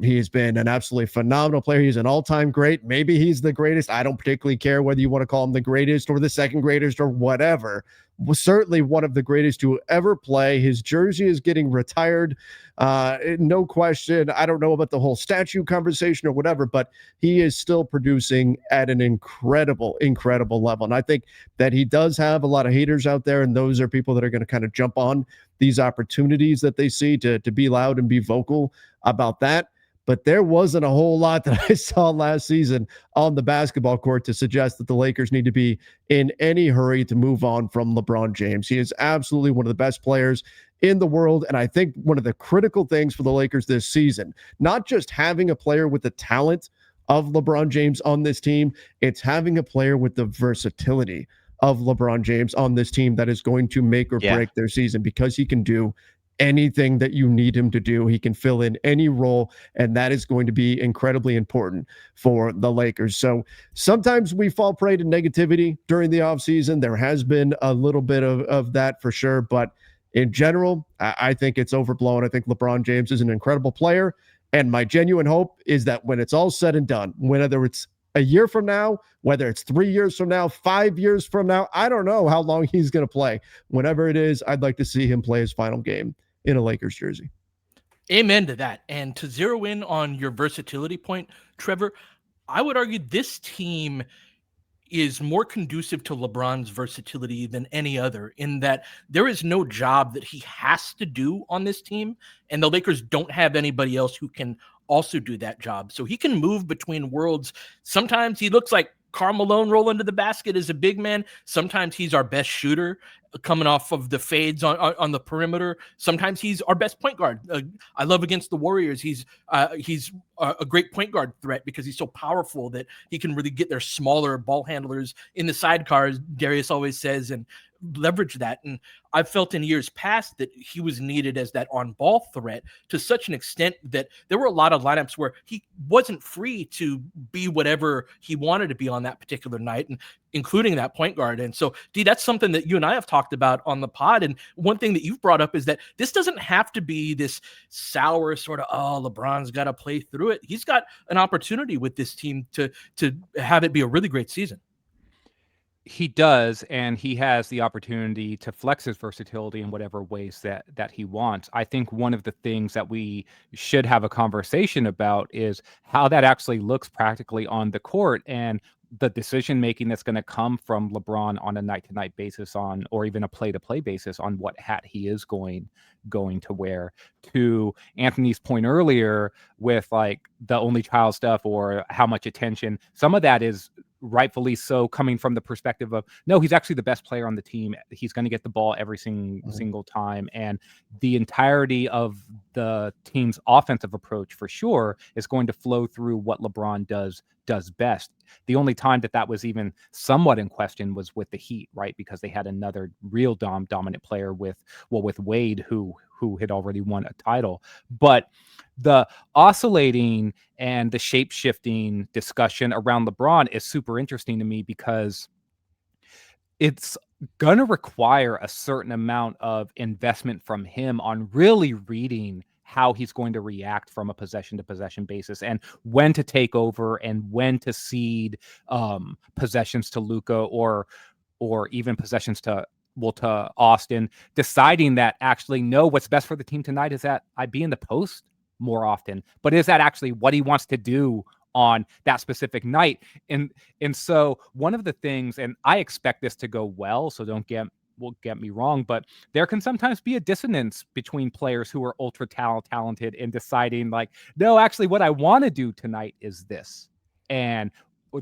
He's been an absolutely phenomenal player. He's an all-time great. Maybe he's the greatest. I don't particularly care whether you want to call him the greatest or the second greatest or whatever. Was certainly one of the greatest to ever play. His jersey is getting retired. No question. I don't know about the whole statue conversation or whatever, but he is still producing at an incredible, incredible level. And I think that he does have a lot of haters out there, and those are people that are going to kind of jump on these opportunities that they see to be loud and be vocal about that. But there wasn't a whole lot that I saw last season on the basketball court to suggest that the Lakers need to be in any hurry to move on from LeBron James. He is absolutely one of the best players in the world. And I think one of the critical things for the Lakers this season, not just having a player with the talent of LeBron James on this team, it's having a player with the versatility of LeBron James on this team that is going to make or break their season, because he can do anything that you need him to do. He can fill in any role, and that is going to be incredibly important for the Lakers. So sometimes we fall prey to negativity during the offseason. There has been a little bit of that for sure, but in general, I think it's overblown. I think LeBron James is an incredible player, and my genuine hope is that when it's all said and done, whether it's a year from now, whether it's 3 years from now, 5 years from now, I don't know how long he's going to play. Whenever it is, I'd like to see him play his final game in a Lakers jersey. Amen to that. And to zero in on your versatility point, Trevor, I would argue this team is more conducive to LeBron's versatility than any other, in that there is no job that he has to do on this team, and the Lakers don't have anybody else who can also do that job. So he can move between worlds. Sometimes he looks like Karl Malone rolling to the basket as a big man. Sometimes he's our best shooter coming off of the fades on the perimeter. Sometimes he's our best point guard. I love against the Warriors. He's a great point guard threat because he's so powerful that he can really get their smaller ball handlers in the sidecars, Darius always says, and leverage that. And I've felt in years past that he was needed as that on-ball threat to such an extent that there were a lot of lineups where he wasn't free to be whatever he wanted to be on that particular night, and including that point guard. And so, D, that's something that you and I have talked about on the pod. And one thing that you've brought up is that this doesn't have to be this sour sort of, oh, LeBron's got to play through it. He's got an opportunity with this team to have it be a really great season. He does, and he has the opportunity to flex his versatility in whatever ways that he wants. I think one of the things that we should have a conversation about is how that actually looks practically on the court, and the decision making that's going to come from LeBron on a night-to-night basis or even a play-to-play basis on what hat he is going to wear. To Anthony's point earlier with like the only child stuff or how much attention, some of that is rightfully so coming from the perspective of, no, he's actually the best player on the team. He's going to get the ball every single time. And the entirety of the team's offensive approach for sure is going to flow through what LeBron does best. The only time that was even somewhat in question was with the Heat, right? Because they had another real dominant player with Wade, who had already won a title. But the oscillating and the shape-shifting discussion around LeBron is super interesting to me, because it's going to require a certain amount of investment from him on really reading how he's going to react from a possession-to-possession basis, and when to take over and when to cede possessions to Luka or even possessions to Austin, deciding that actually, no, what's best for the team tonight is that I be in the post more often, but is that actually what he wants to do on that specific night? And so one of the things, and I expect this to go well, so don't get me wrong, but there can sometimes be a dissonance between players who are ultra talented in deciding like, no, actually what I want to do tonight is this, and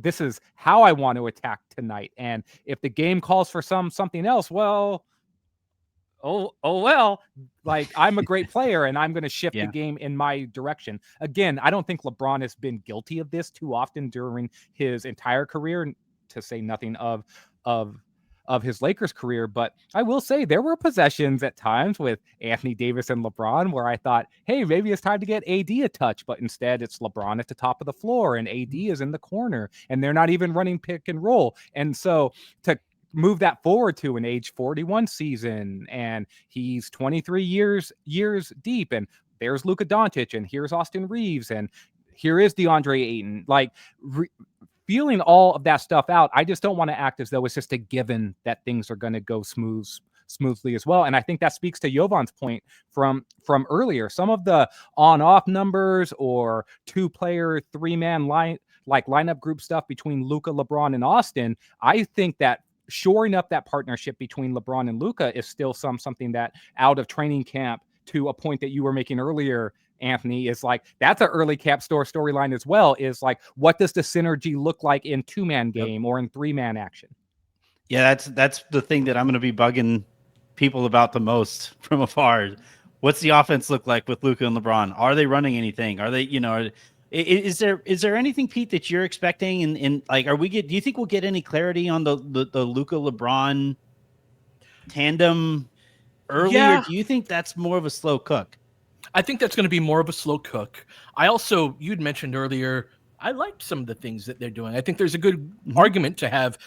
this is how I want to attack tonight. And if the game calls for something else, well, well, like, I'm a great player and I'm going to shift the game in my direction. Again, I don't think LeBron has been guilty of this too often during his entire career, to say nothing of his Lakers career. But I will say there were possessions at times with Anthony Davis and LeBron where I thought, hey, maybe it's time to get AD a touch, but instead it's LeBron at the top of the floor and AD is in the corner and they're not even running pick and roll. And so to move that forward to an age 41 season, and he's 23 years deep, and there's Luka Doncic, and here's Austin Reeves, and here is DeAndre Ayton, like feeling all of that stuff out. I just don't want to act as though it's just a given that things are going to go smoothly as well. And I think that speaks to Jovan's point from earlier. Some of the on-off numbers or two-player, three-man lineup group stuff between Luka, LeBron, and Austin, I think that shoring up that partnership between LeBron and Luka is still something that out of training camp, to a point that you were making earlier, Anthony, is like, that's an early cap storyline as well, is like, what does the synergy look like in two-man game or in three-man action? Yeah, that's the thing that I'm going to be bugging people about the most from afar. What's the offense look like with Luka and LeBron? Are they running anything? Are they, is there anything, Pete, that you're expecting? And like, do you think we'll get any clarity on the Luka LeBron tandem early, or do you think that's more of a slow cook? I think that's going to be more of a slow cook. You'd mentioned earlier, I liked some of the things that they're doing. I think there's a good argument to have,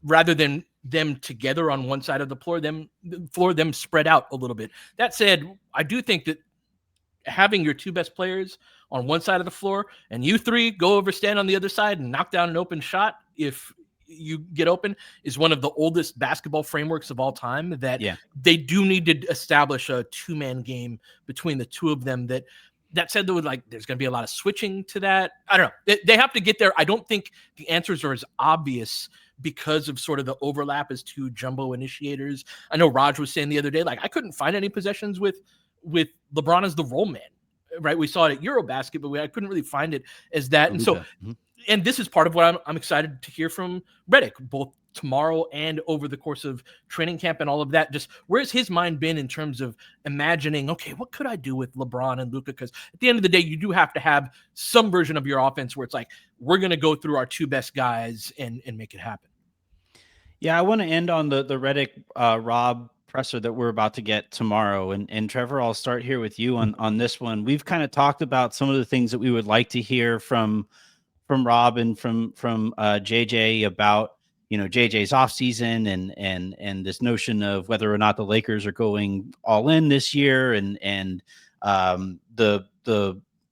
rather than them together on one side of the floor, them spread out a little bit. That said, I do think that having your two best players on one side of the floor and you three go over, stand on the other side and knock down an open shot if you get open is one of the oldest basketball frameworks of all time, that they do need to establish a two-man game between the two of them. That said, though, like, there's going to be a lot of switching to that. I don't know. They have to get there. I don't think the answers are as obvious because of sort of the overlap as two jumbo initiators. I know Raj was saying the other day, like, I couldn't find any possessions with LeBron as the roll man, right? We saw it at Eurobasket, but I couldn't really find it as that. And so, and this is part of what I'm excited to hear from Redick, both tomorrow and over the course of training camp and all of that. Just where's his mind been in terms of imagining, okay, what could I do with LeBron and Luka? Because at the end of the day, you do have to have some version of your offense where it's like, we're going to go through our two best guys and make it happen. Yeah, I want to end on the Redick Rob presser that we're about to get tomorrow. And Trevor, I'll start here with you on this one. We've kind of talked about some of the things that we would like to hear from Rob and from JJ about, JJ's offseason and this notion of whether or not the Lakers are going all in this year and the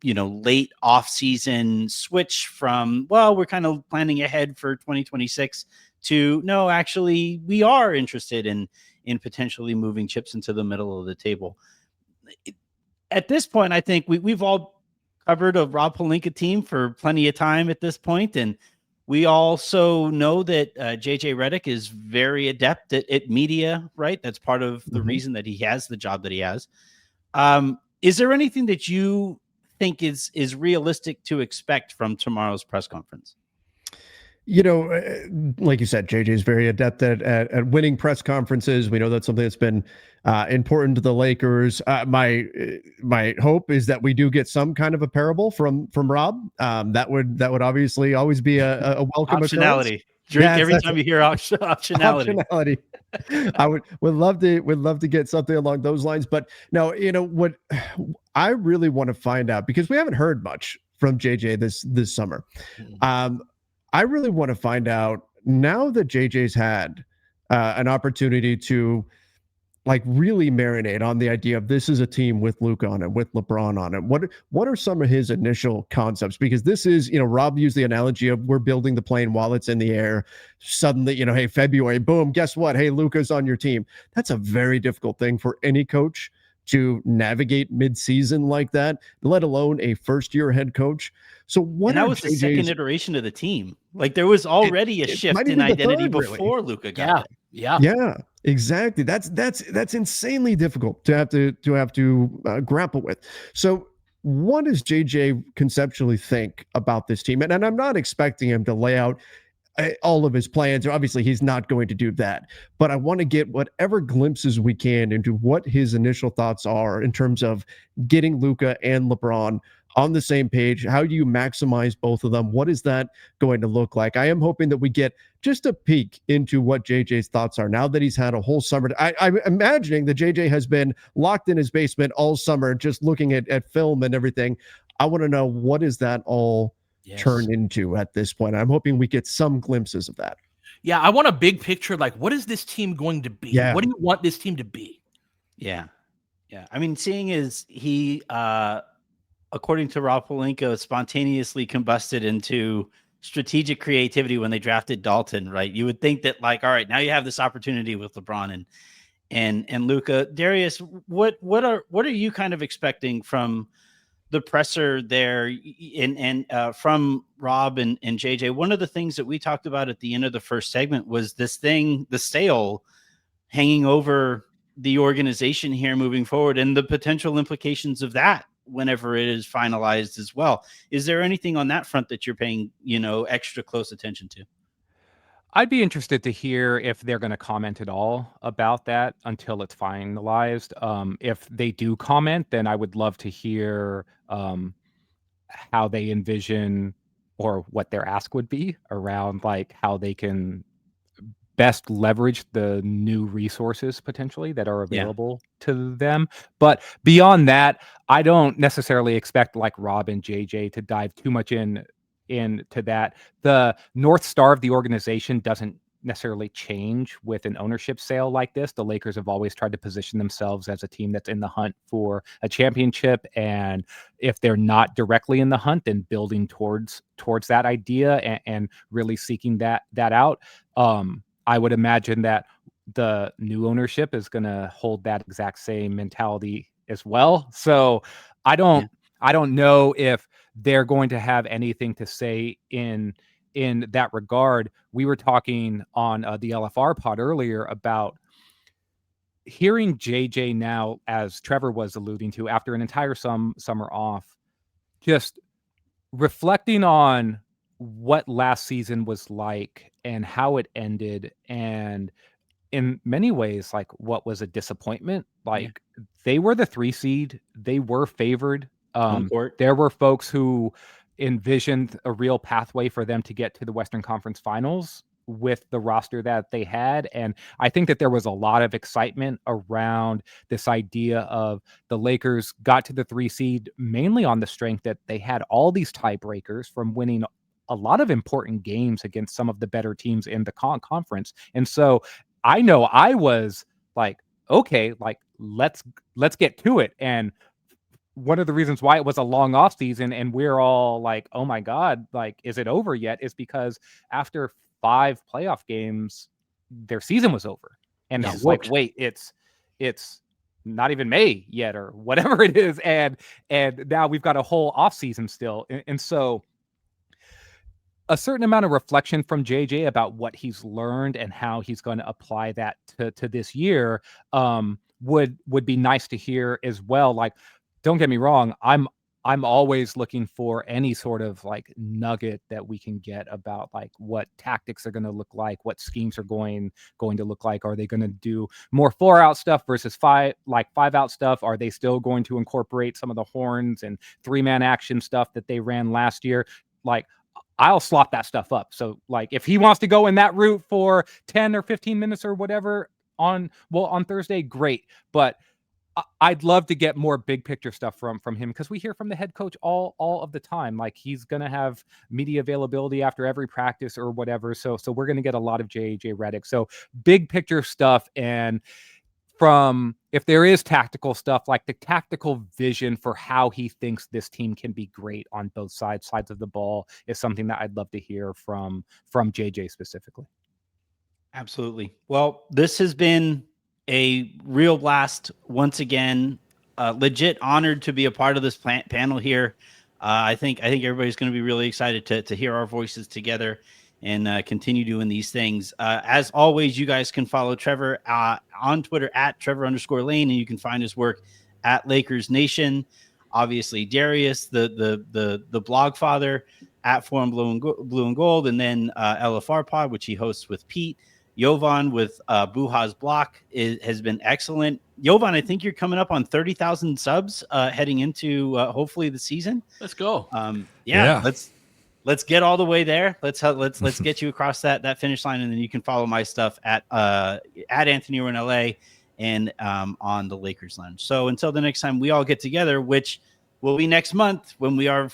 late offseason switch from, well, we're kind of planning ahead for 2026 to no, actually, we are interested in potentially moving chips into the middle of the table. At this point, I think we've all covered a Rob Pelinka team for plenty of time at this point, and we also know that JJ Redick is very adept at media, right? That's part of the reason that he has the job that he has. Is there anything that you think is realistic to expect from tomorrow's press conference? You know, like you said, JJ is very adept at winning press conferences. We know that's something that's been important to the Lakers. My hope is that we do get some kind of a parable from Rob. That would obviously always be a welcome optionality. Every time you hear optionality. I would love to get something along those lines. But no, you know what I really want to find out, because we haven't heard much from JJ this summer. I really want to find out, now that JJ's had an opportunity to like really marinate on the idea of this is a team with Luka on it, with LeBron on it. What are some of his initial concepts? Because this is, you know, Rob used the analogy of we're building the plane while it's in the air. Suddenly, you know, hey, February, boom, guess what? Hey, Luka's on your team. That's a very difficult thing for any coach to navigate mid-season like that, let alone a first-year head coach. So that was the second iteration of the team. Like there was already a shift in identity before Luka got there. Yeah, exactly. That's insanely difficult to have to grapple with. So what does JJ conceptually think about this team? And I'm not expecting him to lay out all of his plans. Obviously, he's not going to do that. But I want to get whatever glimpses we can into what his initial thoughts are in terms of getting Luka and LeBron on the same page. How do you maximize both of them? What is that going to look like? I am hoping that we get just a peek into what JJ's thoughts are now that he's had a whole summer. I'm imagining that JJ has been locked in his basement all summer, just looking at film and everything. I want to know, what is that all turn into at this point? I'm hoping we get some glimpses of that. Yeah, I want a big picture. Like, what is this team going to be? What do you want this team to be? Yeah. I mean, seeing as he, according to Rob Pelinka, spontaneously combusted into strategic creativity when they drafted Dalton, right? You would think that, like, all right, now you have this opportunity with LeBron and Luka. Darius, what are you kind of expecting from the presser there and from Rob and JJ? One of the things that we talked about at the end of the first segment was this thing, the sale hanging over the organization here moving forward, and the potential implications of that whenever it is finalized as well. Is there anything on that front that you're paying, extra close attention to? I'd be interested to hear if they're going to comment at all about that until it's finalized. If they do comment, then I would love to hear how they envision, or what their ask would be around, like, how they can best leverage the new resources potentially that are available to them. But beyond that, I don't necessarily expect like Rob and JJ to dive too much into that. The North Star of the organization doesn't necessarily change with an ownership sale like this. The Lakers have always tried to position themselves as a team that's in the hunt for a championship, and if they're not directly in the hunt, then building towards that idea and really seeking that out. I would imagine that the new ownership is going to hold that exact same mentality as well. So I don't know if they're going to have anything to say in that regard. We were talking on the LFR pod earlier about hearing JJ now, as Trevor was alluding to, after an entire summer off, just reflecting on what last season was like and how it ended, and in many ways, like, what was a disappointment. Like, they were the 3 seed, they were favored. There were folks who envisioned a real pathway for them to get to the Western Conference Finals with the roster that they had. And I think that there was a lot of excitement around this idea of the Lakers got to the 3 seed mainly on the strength that they had all these tiebreakers from winning a lot of important games against some of the better teams in the conference. And so I know I was like, okay, like, let's get to it. And one of the reasons why it was a long off season and we're all like, oh my God, like, is it over yet? Is because after 5 playoff games, their season was over. And it's like, wait, it's not even May yet or whatever it is. And now we've got a whole off season still. And so a certain amount of reflection from JJ about what he's learned and how he's going to apply that to this year would be nice to hear as well. Like, don't get me wrong, I'm always looking for any sort of like nugget that we can get about like what tactics are going to look like, what schemes are going to look like. Are they going to do more 4-out stuff versus 5-out stuff? Are they still going to incorporate some of the horns and 3-man action stuff that they ran last year? Like, I'll slop that stuff up. So like, if he wants to go in that route for 10 or 15 minutes or whatever on Thursday, great. But I'd love to get more big picture stuff from him, because we hear from the head coach all of the time. Like, he's going to have media availability after every practice or whatever. So we're going to get a lot of JJ Redick. So big picture stuff. And from, if there is tactical stuff, like the tactical vision for how he thinks this team can be great on both sides of the ball, is something that I'd love to hear from JJ specifically. Absolutely. Well, this has been a real blast once again. Legit honored to be a part of this panel here. I think everybody's going to be really excited to hear our voices together and continue doing these things. As always, you guys can follow Trevor on Twitter at Trevor_Lane, and you can find his work at Lakers Nation. Obviously, Darius, the blog father, at Forum Blue and Gold, and then LFR Pod, which he hosts with Pete. Jovan with Buha's block has been excellent. Jovan, I think you're coming up on 30,000 subs heading into hopefully the season. Let's go. Yeah. Let's get all the way there. Let's get you across that finish line, and then you can follow my stuff at Anthony Irwin LA and on the Lakers Lounge. So until the next time we all get together, which will be next month when we are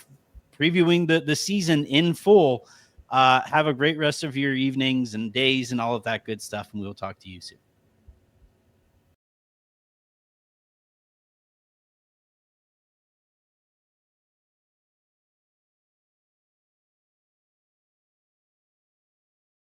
previewing the season in full. Have a great rest of your evenings and days and all of that good stuff, and we'll talk to you soon.